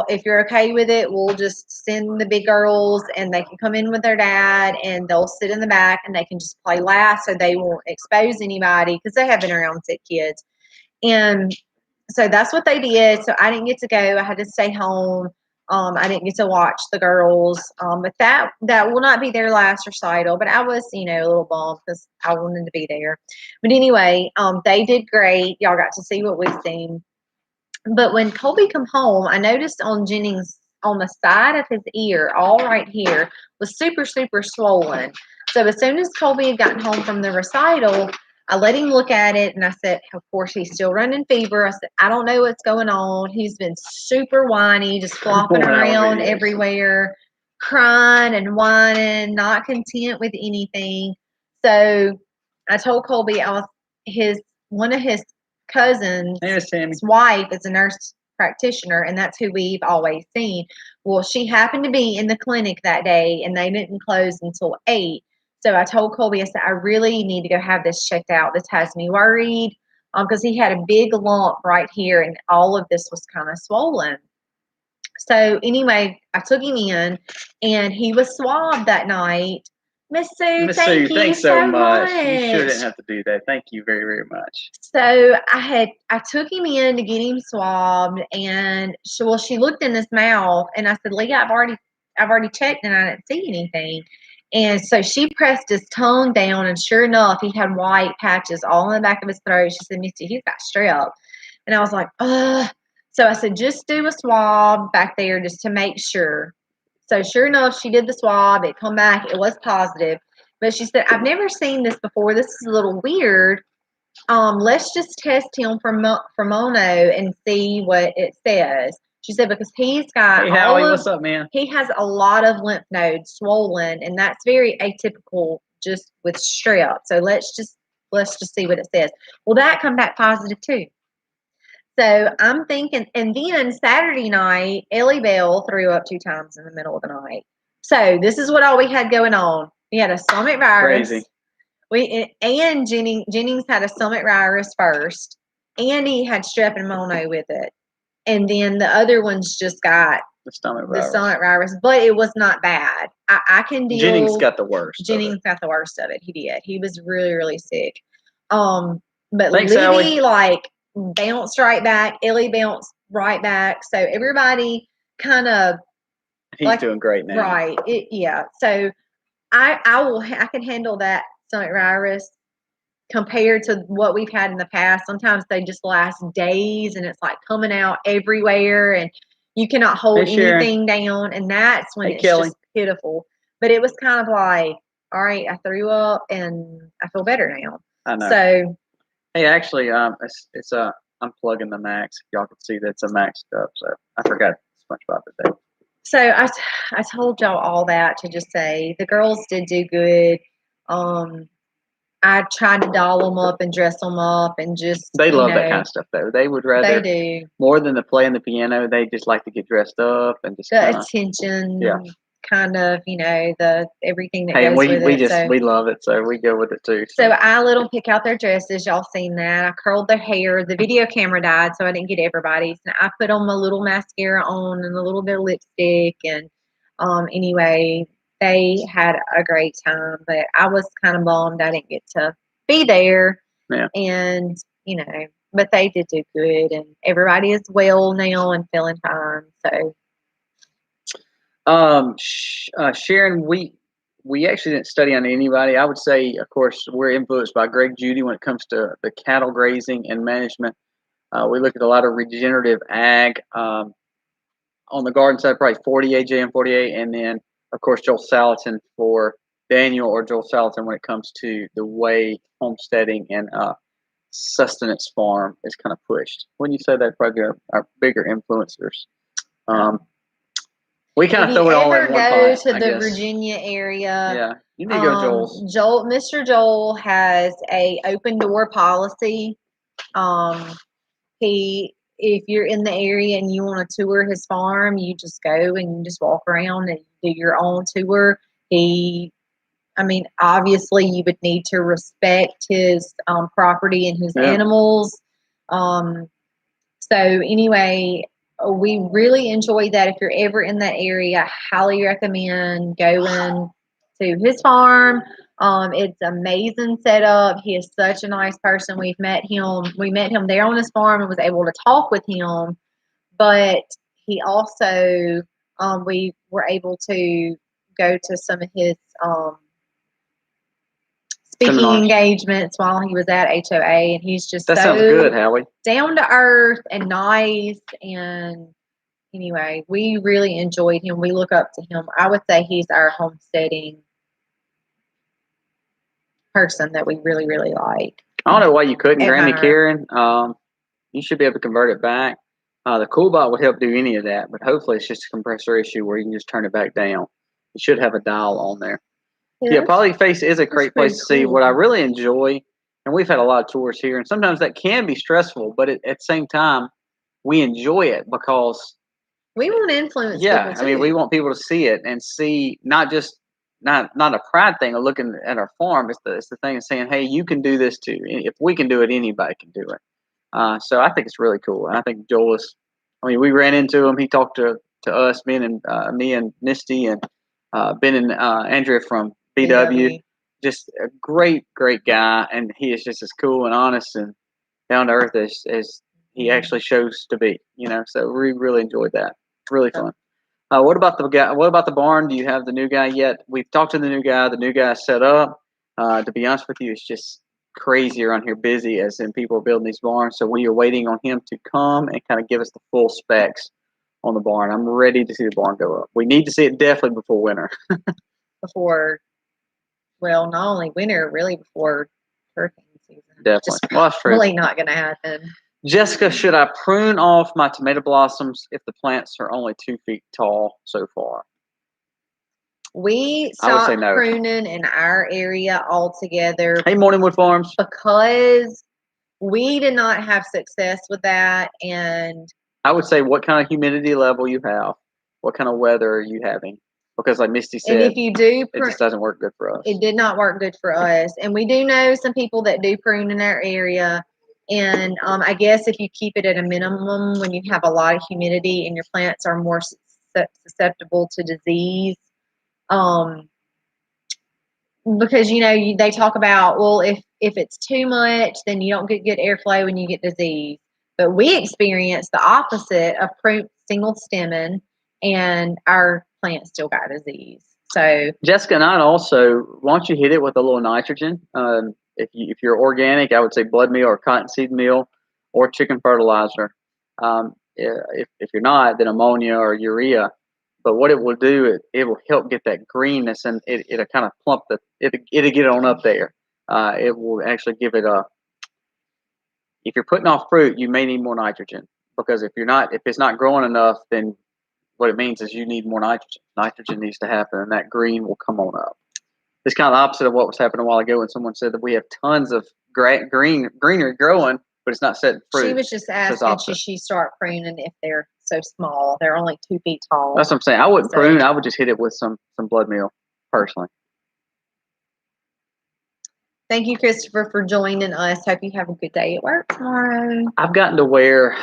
if you're okay with it, we'll just send the big girls and they can come in with their dad and they'll sit in the back and they can just play last so they won't expose anybody because they have been around sick kids. And so that's what they did. So I didn't get to go. I had to stay home. I didn't get to watch the girls. But that will not be their last recital. But I was, a little bummed because I wanted to be there. But anyway, they did great. Y'all got to see what we've seen. But when Colby come home, I noticed on Jennings on the side of his ear, all right here, was super, super swollen. So as soon as Colby had gotten home from the recital, I let him look at it and I said, of course, he's still running fever. I said, I don't know what's going on. He's been super whiny, just flopping around everywhere, crying and whining, not content with anything. So I told Colby one of his cousins, his wife is a nurse practitioner, and that's who we've always seen. Well, she happened to be in the clinic that day and they didn't close until 8. So I told Colby, I said, I really need to go have this checked out. This has me worried because he had a big lump right here and all of this was kind of swollen. So anyway, I took him in and he was swabbed that night. Miss Sue, thank you thanks so much. You sure didn't have to do that. Thank you very, very much. So I took him in to get him swabbed, and she looked in his mouth, and I said, Leah, I've already checked, and I didn't see anything. And so she pressed his tongue down, and sure enough, he had white patches all in the back of his throat. She said, Missy, he's got strep. And I was like, ugh. So I said, just do a swab back there just to make sure. So sure enough, she did the swab. It come back. It was positive. But she said, I've never seen this before. This is a little weird. Let's just test him for mono and see what it says. She said, because he's got hey, Howie, what's up, man? He has a lot of lymph nodes swollen, and that's very atypical just with strep. So let's just see what it says. Well, that come back positive too. So I'm thinking, and then Saturday night, Ellie Bell threw up 2 times in the middle of the night. So this is what all we had going on. We had a stomach virus. Crazy. Jennings had a stomach virus first, and he had strep and mono with it, and then the other ones just got the stomach virus, but it was not bad. I can deal. Jennings got the worst. Jennings got the worst of it. He did. He was really, really sick. But Thanks, Libby bounced right back. Ellie bounced right back. So everybody kind of. He's doing great now. Right. Yeah. So I can handle that stomach virus compared to what we've had in the past. Sometimes they just last days and it's like coming out everywhere and You cannot hold Hey, Sharon. anything down, and that's when Hey, it's Kelly. just pitiful. But it was kind of like, all right, I threw up, and I feel better now. I know. So, hey, actually, it's a. I'm plugging the Max. Y'all can see that's a maxed up. So I forgot SpongeBob today. so I told y'all all that to just say the girls did do good. I tried to doll them up and dress them up and just, They love that kind of stuff, though. They would rather, they do. more than to play in the piano, they just like to get dressed up and just The kind of. attention, Yeah. kind of, the everything that Hey, and goes with we it. just So, we love it, so we go with it too. so I let them pick out their dresses. Y'all seen that? I curled their hair. The video camera died, so I didn't get everybody's. And I put them a little mascara on and a little bit of lipstick. And anyway, they had a great time. But I was kind of bummed I didn't get to be there. Yeah. And but they did do good, and everybody is well now and feeling fine. So. Sharon, we actually didn't study on anybody. I would say, of course, we're influenced by Greg Judy when it comes to the cattle grazing and management. We look at a lot of regenerative ag on the garden side, probably 40 AJ and 48, and then of course Joel Salatin for Daniel or Joel Salatin when it comes to the way homesteading and sustenance farm is kind of pushed. When you say that, probably our bigger influencers. We kind of throw it all in one pot. If you ever go to the guess. Virginia area, Yeah, you need to go to Joel's. Mr. Joel has a open door policy. If you're in the area and you want to tour his farm, you just go and you just walk around and do your own tour. Obviously, you would need to respect his property and his animals. So anyway, we really enjoy that. If you're ever in that area, I highly recommend going to his farm. It's amazing setup. He is such a nice person. We met him there on his farm and was able to talk with him. But he also, we were able to go to some of his speaking engagements while he was at HOA, and he's just that sounds good, Howie. Down to earth and nice. And anyway, we really enjoyed him. We look up to him. I would say he's our homesteading person that we really, really like. I don't know why you couldn't, Grammy Karen. You should be able to convert it back. The CoolBot would help do any of that, but hopefully it's just a compressor issue where you can just turn it back down. You should have a dial on there. Yeah, Polyface is a great place to see. What I really enjoy, and we've had a lot of tours here, and sometimes that can be stressful, but at the same time, we enjoy it because we want to influence people too. We want people to see it and see not just not a pride thing of looking at our farm. It's the thing of saying, hey, you can do this too. If we can do it, anybody can do it. So I think it's really cool, and I think Joel is. We ran into him. He talked to us, me and Misty, and Ben and Andrea from BW. Just a great guy, and he is just as cool and honest and down to earth as he actually shows to be. So we really enjoyed that. It's really fun. What about the guy? What about the barn? Do you have the new guy yet? We've talked to the new guy. The new guy's set up. To be honest with you, it's just crazy around here, busy as in people are building these barns. So we are waiting on him to come and kind of give us the full specs on the barn. I'm ready to see the barn go up. We need to see it definitely before winter. Well, not only winter, really before hurricane season. Definitely. That's really not going to happen. Jessica, should I prune off my tomato blossoms if the plants are only 2 feet tall so far? We stopped pruning in our area altogether. Hey, Morningwood Farms. Because we did not have success with that. And I would say what kind of humidity level you have, what kind of weather are you having? Because like Misty said, and if you do it just doesn't work good for us. It did not work good for us. And we do know some people that do prune in our area. And I guess if you keep it at a minimum when you have a lot of humidity and your plants are more susceptible to disease. Because, they talk about, well, if it's too much, then you don't get good airflow and you get disease. But we experienced the opposite of single stemming, and our plant still got disease. So Jessica and I also, why don't you hit it with a little nitrogen? If you're organic, I would say blood meal or cottonseed meal or chicken fertilizer. Yeah, if you're not, then ammonia or urea. But what it will do, it will help get that greenness, and it'll kind of plump it'll get it on up there. It will actually give it a. If you're putting off fruit, you may need more nitrogen, because if it's not growing enough, then what it means is you need more nitrogen. Nitrogen needs to happen, and that green will come on up. It's kind of the opposite of what was happening a while ago when someone said that we have tons of greenery growing, but it's not setting fruit. She was just asking, should she start pruning if they're so small? They're only 2 feet tall. That's what I'm saying. I wouldn't prune. I would just hit it with some blood meal, personally. Thank you, Christopher, for joining us. Hope you have a good day at work tomorrow. I've gotten to where,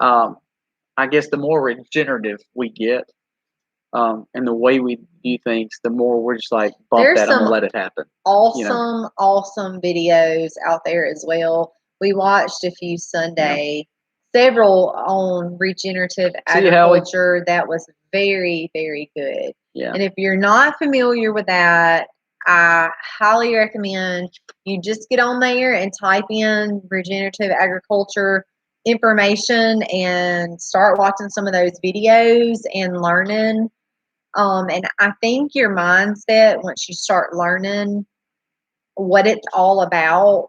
I guess, the more regenerative we get, and the way we do things, the more we're just like, bump that, I'm gonna let it happen. Awesome videos out there as well. We watched a few Sunday, several on regenerative agriculture. That was very, very good. Yeah. And if you're not familiar with that, I highly recommend you just get on there and type in regenerative agriculture information and start watching some of those videos and learning. And I think your mindset, once you start learning what it's all about,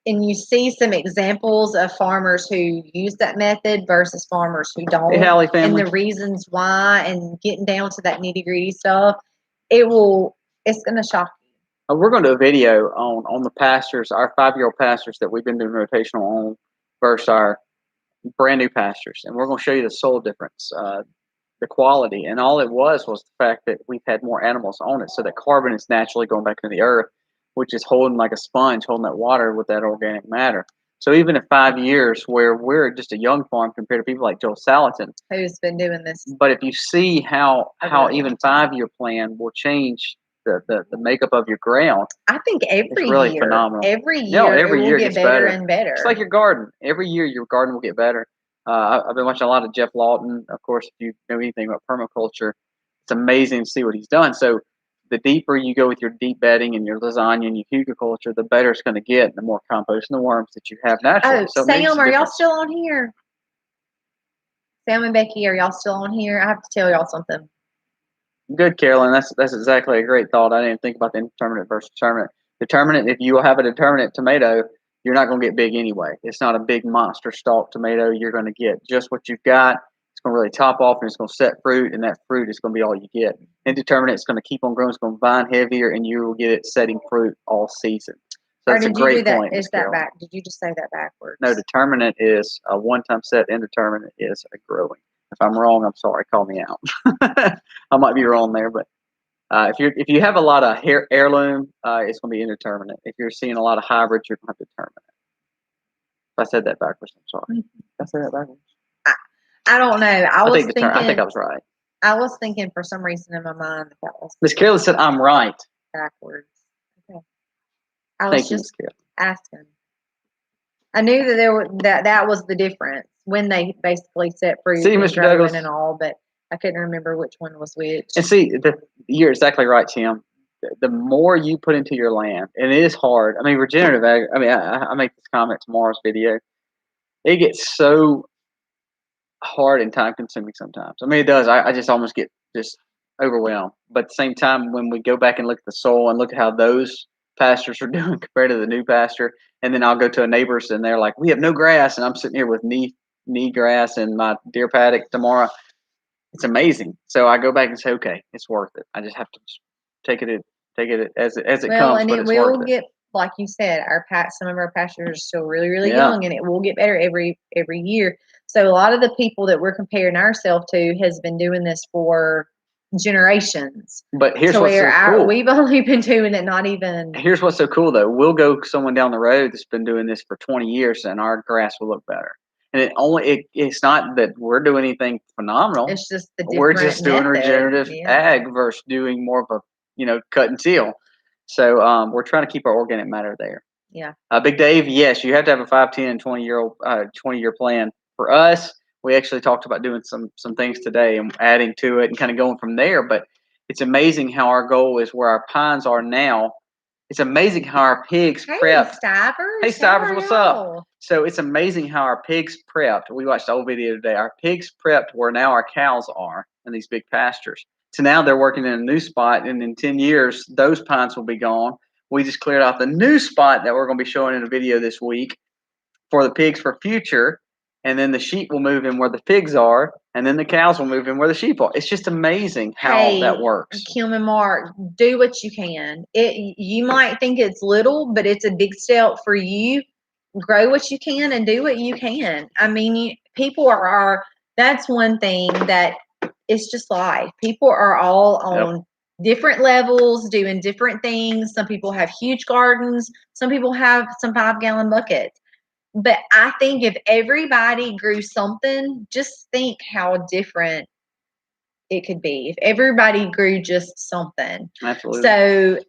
and you see some examples of farmers who use that method versus farmers who don't, and the reasons why, and getting down to that nitty-gritty stuff, it's going to shock you. We're going to do a video on the pastures, our 5-year-old pastures that we've been doing rotational on versus our brand new pastures. And we're going to show you the soil difference, the quality. And all it was the fact that we've had more animals on it. So that carbon is naturally going back into the earth, which is holding like a sponge, holding that water with that organic matter. So even in 5 years, where we're just a young farm compared to people like Joel Salatin, who's been doing this. But if you see how even 5-year plan will change the makeup of your ground, I think every really year, phenomenal. Every year, it will get better and better. It's like your garden. Every year, your garden will get better. I've been watching a lot of Jeff Lawton. Of course, if you know anything about permaculture, it's amazing to see what he's done. So the deeper you go with your deep bedding and your lasagna and your hugelkultur, the better it's going to get, and the more compost and the worms that you have naturally. Oh, Sam, are y'all still on here? Sam and Becky, are y'all still on here? I have to tell y'all something. Good, Carolyn. That's exactly a great thought. I didn't think about the indeterminate versus determinate. Determinate, if you have a determinate tomato, you're not going to get big anyway. It's not a big monster stalk tomato. You're going to get just what you've got. It's going to really top off, and it's going to set fruit, and that fruit is going to be all you get. Indeterminate, it's going to keep on growing. It's going to vine heavier, and you will get it setting fruit all season. So that's a great point. Did you just say that backwards? No, determinate is a one-time set. Indeterminate is a growing. If I'm wrong, I'm sorry. Call me out. I might be wrong there, but if you have a lot of heirloom, it's going to be indeterminate. If you're seeing a lot of hybrids, you're going to have determinate. If I said that backwards, I'm sorry. Did I say that backwards? I don't know. I think I was right. I was thinking for some reason in my mind that was. Miss Carolyn said I'm right. Backwards. Okay. I was asking. I knew that that was the difference when they basically set fruit and Mr. Douglas, and all, but I couldn't remember which one was which. And see, you're exactly right, Tim. The more you put into your land, and it is hard. I mean, regenerative ag. I mean, I make this comment tomorrow's video. It gets so hard and time consuming sometimes. I mean, it does. I just almost get just overwhelmed. But at the same time, when we go back and look at the soil and look at how those pastures are doing compared to the new pasture, and then I'll go to a neighbor's and they're like, we have no grass, and I'm sitting here with knee grass in my deer paddock tomorrow. It's amazing. So I go back and say, okay, it's worth it. I just have to take it as it comes. Well, and it will get, like you said, some of our pastures are still really, really young, and it will get better every year. So a lot of the people that we're comparing ourselves to has been doing this for generations. But here's what's so cool. We've only been doing it not even. Here's what's so cool though. We'll go someone down the road that's been doing this for 20 years, and our grass will look better. And it's not that we're doing anything phenomenal. It's just we're just doing regenerative ag versus doing more of a cut and till. So we're trying to keep our organic matter there. Yeah. Big Dave, yes, you have to have a 5, 10, 20-year plan. For us, we actually talked about doing some things today and adding to it and kind of going from there. But it's amazing how our goal is where our pines are now. it's amazing how our pigs Hey, prepped. Stivers. Hey, Stivers, what's up? Y'all? So it's amazing how our pigs prepped. We watched the old video today. Our pigs prepped where now our cows are in these big pastures. So now they're working in a new spot, and in 10 years, those pines will be gone. We just cleared out the new spot that we're going to be showing in a video this week for the pigs for future. And then the sheep will move in where the pigs are, and then the cows will move in where the sheep are. It's just amazing how that works. Kim and Mark, do what you can. You might think it's little, but it's a big step for you. Grow what you can and do what you can. I mean, people are that's one thing that it's just life. People are all on different levels, doing different things. Some people have huge gardens. Some people have some 5-gallon buckets. But I think if everybody grew something, just think how different it could be. If everybody grew just something. Absolutely. So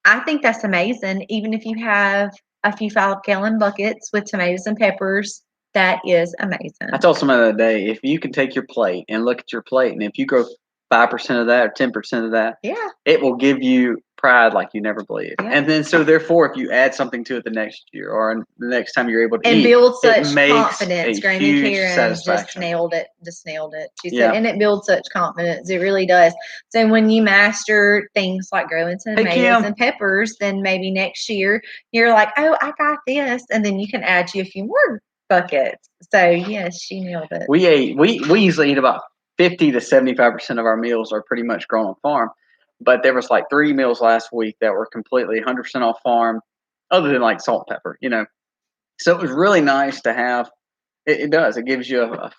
I think that's amazing. Even if you have a few 5-gallon buckets with tomatoes and peppers, that is amazing. I told somebody the other day, if you can take your plate and look at your plate, and if you grow 5% of that or 10% of that, it will give you pride like you never believed. Yeah. And then, so therefore, if you add something to it the next year or the next time you're able to eat, build such it makes confidence. a Granny huge Karen satisfaction. just nailed it. She said, and it builds such confidence. It really does. So when you master things like growing tomatoes and peppers, then maybe next year you're like, oh, I got this, and then you can add you a few more buckets. So yes, she nailed it. We usually eat about 50 to 75% of our meals are pretty much grown on farm. But there was like 3 meals last week that were completely 100% off farm, other than like salt and pepper, So it was really nice to have. It does. It gives you a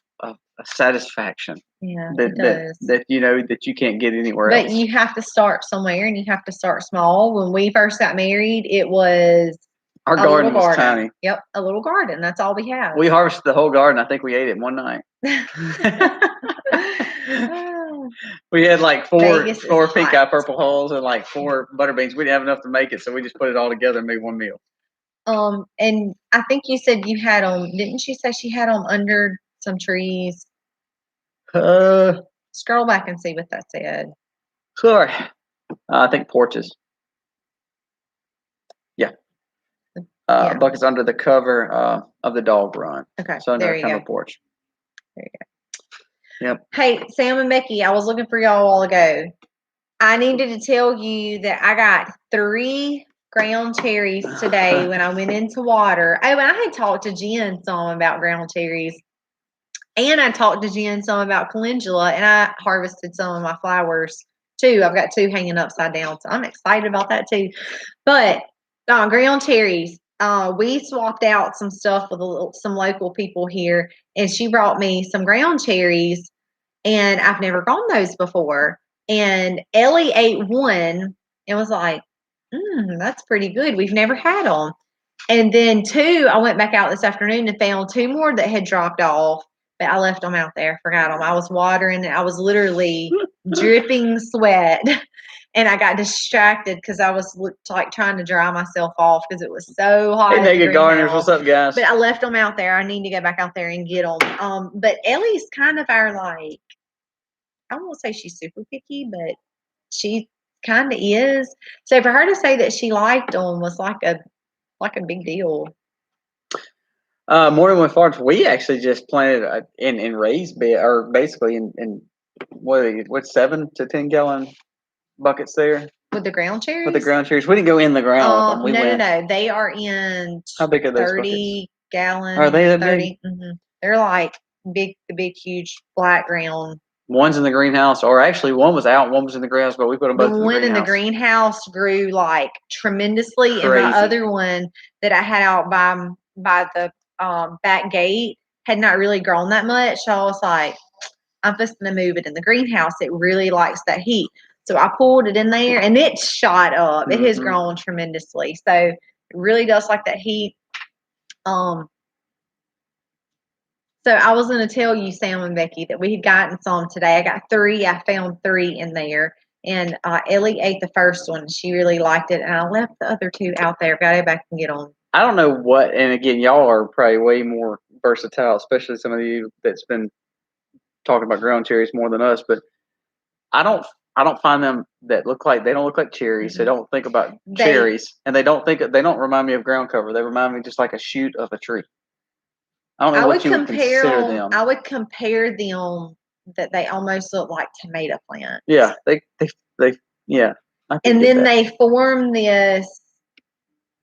satisfaction. Yeah, it does. That that you can't get anywhere else. But you have to start somewhere, and you have to start small. When we first got married, it was our garden was tiny. Yep, a little garden. That's all we had. We harvested the whole garden. I think we ate it one night. We had like four pink eye purple hulls and like 4 butter beans. We didn't have enough to make it, so we just put it all together and made one meal. And I think you said you had them. Didn't you say she had them under some trees? Scroll back and see what that said. Sorry, I think porches. Yeah. Buckets under the cover of the dog run. Okay, so under a cover porch. There you go. Yep. Hey, Sam and Becky, I was looking for y'all a while ago. I needed to tell you that I got 3 ground cherries today when I went into water. Oh, and I had talked to Jen some about ground cherries. And I talked to Jen some about calendula, and I harvested some of my flowers too. I've got 2 hanging upside down, so I'm excited about that too. But ground cherries, we swapped out some stuff with some local people here, and she brought me some ground cherries, and I've never grown those before. And Ellie ate one and was like, that's pretty good. We've never had them. And then 2, I went back out this afternoon and found 2 more that had dropped off. But I left them out there, forgot them. I was watering, I was literally dripping sweat. And I got distracted because I was like trying to dry myself off because it was so hot. Hey, naked gardeners, what's up, guys? But I left them out there. I need to go back out there and get them. But Ellie's kind of our like, I won't say she's super picky, but she kind of is. So for her to say that she liked them was like a big deal. Morning with farms. We actually just planted in raised bed, or basically in what 7 to 10 gallon buckets there. With the ground cherries? With the ground cherries. We didn't go in the ground with them. No. They are in how big are those 30 gallon. Are they that 30? big? Mm-hmm. They're like big, huge black ground. One's in the greenhouse, or actually one was out, one was in the greenhouse, but we put them both in the greenhouse. The one in the greenhouse grew like tremendously. Crazy. And my other one that I had out by the back gate had not really grown that much. So I was like, I'm just going to move it in the greenhouse. It really likes that heat. So I pulled it in there and it shot up. It has grown tremendously. So it really does like that heat. So I was going to tell you, Sam and Becky, that we had gotten some today. I got 3. I found 3 in there. And Ellie ate the first one. She really liked it. And I left the other 2 out there. Got to go back and get them. I don't know what, and again, y'all are probably way more versatile, especially some of you that's been talking about ground cherries more than us, but I don't I don't find them that they don't look like cherries. They don't think about They cherries, and they don't remind me of ground cover. They remind me just like a shoot of a tree. I don't know what you would consider them. I would compare them that they almost look like tomato plants. Yeah, they yeah. And then they form this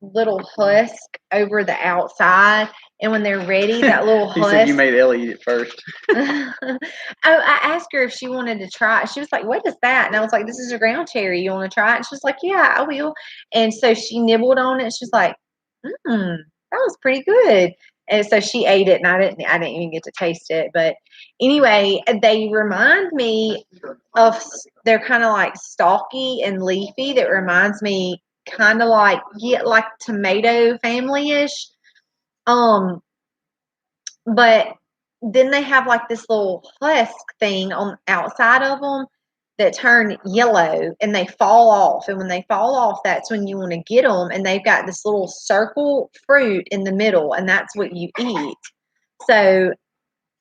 little husk over the outside, and when they're ready, that little husk. He said you made Ellie eat it first. I asked her if she wanted to try it. She was like, "What is that?" And I was like, "This is a ground cherry. You want to try it?" And she was like, "Yeah, I will." And so she nibbled on it. She's like, that was pretty good. And so she ate it, and I didn't even get to taste it. But anyway, they remind me of, they're kind of like stalky and leafy. That reminds me kind of like tomato family-ish. But then they have like this little husk thing on the outside of them that turn yellow, and they fall off. And when they fall off, that's when you want to get them. And they've got this little circle fruit in the middle, and that's what you eat. So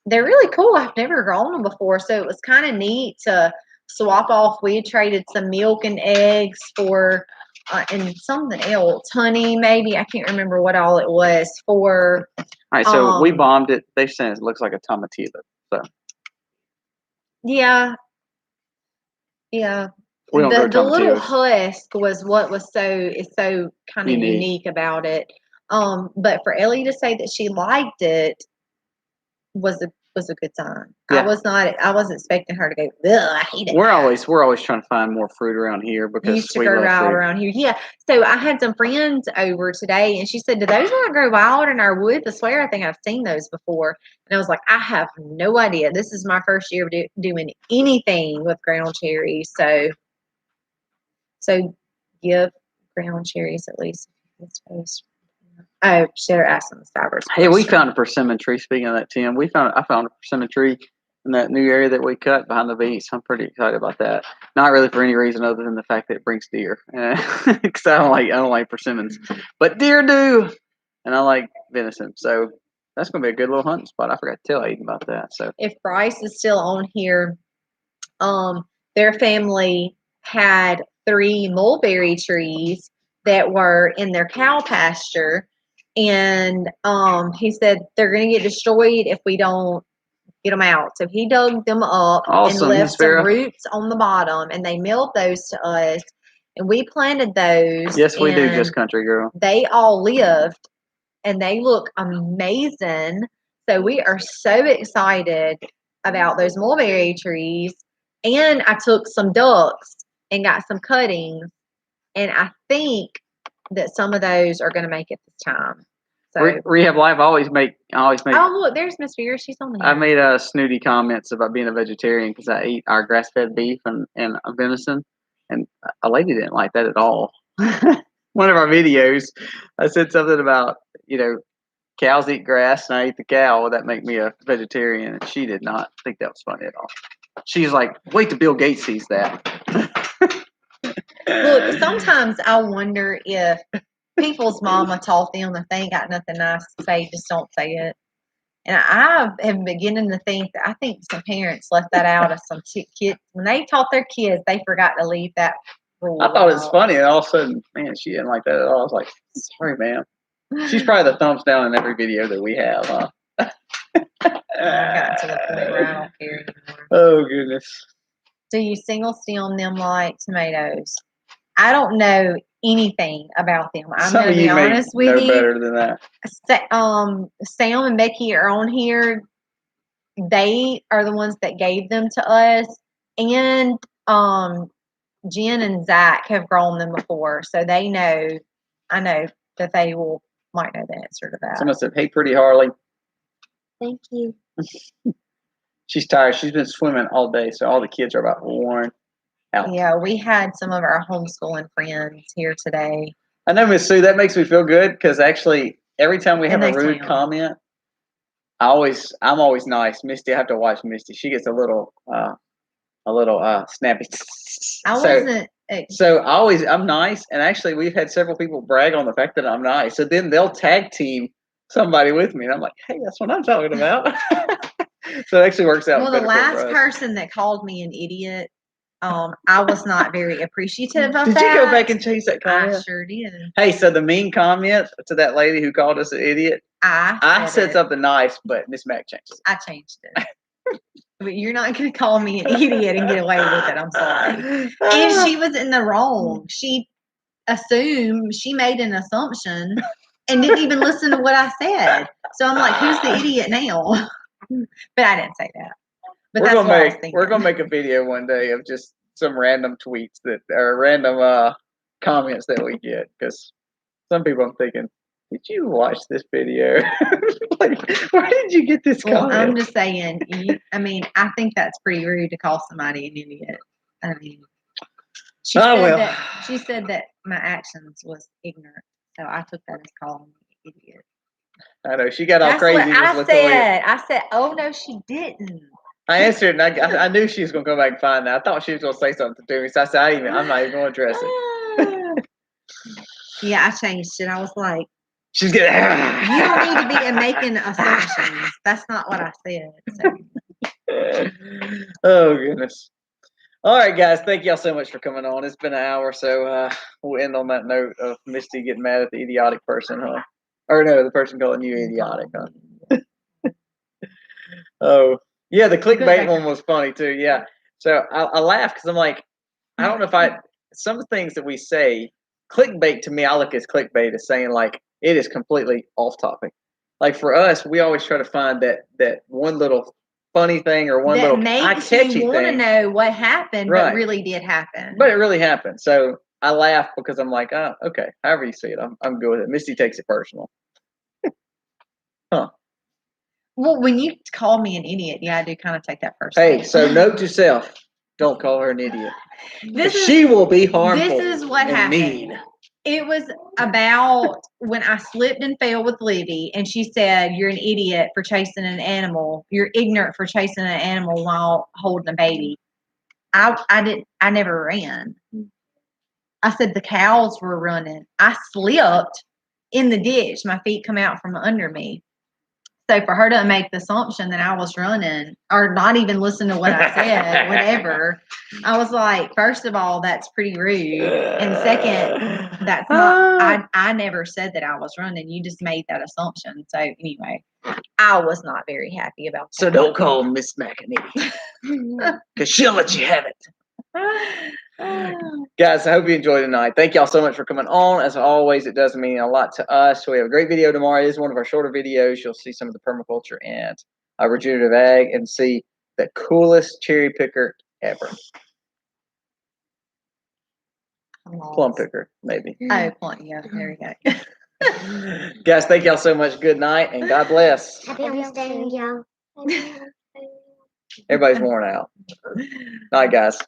they're really cool. I've never grown them before, so it was kind of neat to swap off. We had traded some milk and eggs for and something else, honey, maybe. I can't remember what all it was for. All right, so we bombed it. They said it looks like a tomatillo. So yeah. The little husk was what was so kind of unique about it. But for Ellie to say that she liked it was a good sign. Yeah. I wasn't expecting her to go, ugh, I hate it. We're always trying to find more fruit around here because you used to grow wild around here. Yeah. So I had some friends over today, and she said, "Do those not grow wild in our woods?" I swear, I think I've seen those before. And I was like, I have no idea. This is my first year doing anything with ground cherries. So give ground cherries at least. Oh, should have asked them the Stivers. Hey, we found a persimmon tree. Speaking of that, Tim, I found a persimmon tree in that new area that we cut behind the beach. I'm pretty excited about that. Not really for any reason other than the fact that it brings deer. Because I don't like persimmons, but deer do, and I like venison. So that's gonna be a good little hunting spot. I forgot to tell Aiden about that. So if Bryce is still on here, their family had 3 mulberry trees that were in their cow pasture, and he said they're going to get destroyed if we don't get them out. So he dug them up and left some roots on the bottom, and they mailed those to us, and we planted those. Yes, we do, Just Country Girl. They all lived, and they look amazing. So we are so excited about those mulberry trees. And I took some ducks and got some cuttings, and I think that some of those are going to make it this time. So Rehab Life, I always make. Oh, look, there's Miss Vera. She's on the. I made snooty comments about being a vegetarian because I eat our grass-fed beef and venison, and a lady didn't like that at all. One of our videos, I said something about cows eat grass and I eat the cow. Would that make me a vegetarian? And she did not think that was funny at all. She's like, wait till Bill Gates sees that. Look, sometimes I wonder if people's mama taught them if they ain't got nothing nice to say, just don't say it. And I am beginning to think that I think some parents left that out of some kids. When they taught their kids, they forgot to leave that rule. I thought it was funny, and all of a sudden, man, she didn't like that at all. I was like, sorry, ma'am. She's probably the thumbs down in every video that we have, huh? I got to the point where I don't care anymore. Oh, goodness. Do you single stem them like tomatoes? I don't know anything about them. I'm going to be honest with you. Better than that. Sam and Becky are on here. They are the ones that gave them to us. And Jen and Zach have grown them before. So they know, I know that they might know the answer to that. Someone said, hey, pretty Harley. Thank you. She's tired. She's been swimming all day, so all the kids are about worn out. Yeah, we had some of our homeschooling friends here today. I know, Miss Sue, that makes me feel good because actually every time we have a rude comment, I'm always nice. Misty, I have to watch Misty. She gets a little snappy. So I'm nice, and actually we've had several people brag on the fact that I'm nice. So then they'll tag team somebody with me, and I'm like, hey, that's what I'm talking about. So it actually works out. Well, the last person that called me an idiot, I was not very appreciative of Did that. you go back and change that I comment? sure did. Hey, so the mean comment to that lady who called us an idiot, I said it. something nice, but Miss Mac changed it. I changed it. But you're not going to call me an idiot and get away with it. I'm sorry. And she was in the wrong. She made an assumption and didn't even listen to what I said. So I'm like, who's the idiot now? But I didn't say that. But that's what I was thinking. We're gonna make a video one day of just some random tweets that are random comments that we get, because some people I'm thinking, did you watch this video? Like, where did you get this comment? I'm just saying. I think that's pretty rude to call somebody an idiot. I mean, she said that my actions was ignorant, so I took that as calling me an idiot. I know she got all crazy. That's what I said. I said, "Oh no, she didn't." I answered, and I knew she was gonna go back and find that. I thought she was gonna say something to me, so I said, I'm not even gonna address it. Yeah, I changed it. I was like, she's getting. You don't need to be making assumptions. That's not what I said. So. Oh goodness. All right, guys. Thank y'all so much for coming on. It's been an hour, so we'll end on that note of Misty getting mad at the idiotic person, huh? Or no, the person calling you idiotic, huh? Oh, yeah, the clickbait one was funny too. Yeah. So I laugh because I'm like, I don't know if some things that we say, clickbait to me, I look at clickbait as saying like it is completely off topic. Like for us, we always try to find that one little funny thing or one little makes catchy you want to thing. know what happened, Right. but really did happen. But it really happened. So I laugh because I'm like, oh, okay. However you see it, I'm good with it. Misty takes it personal. Huh. Well, when you call me an idiot, yeah, I do kind of take that personally. Hey, so note to self, don't call her an idiot. She will be harmful. This is what happened. Mean. It was about when I slipped and fell with Libby, and she said, "You're an idiot for chasing an animal. You're ignorant for chasing an animal while holding a baby." I never ran. I said the cows were running. I slipped in the ditch. My feet come out from under me. So for her to make the assumption that I was running or not even listen to what I said, whatever, I was like, first of all, that's pretty rude. And second, that's not, I never said that I was running. You just made that assumption. So anyway, I was not very happy about that. So don't call Miss McAnee because she'll let you have it. Guys, I hope you enjoyed tonight. Thank y'all so much for coming on. As always, it does mean a lot to us. So we have a great video tomorrow. It is one of our shorter videos. You'll see some of the permaculture and regenerative ag and see the coolest cherry picker ever. Plum picker, maybe. Oh, plum. Yeah, there we go. Guys, thank y'all so much. Good night and God bless. Happy homesteading, y'all. Everybody's worn out. Night, guys.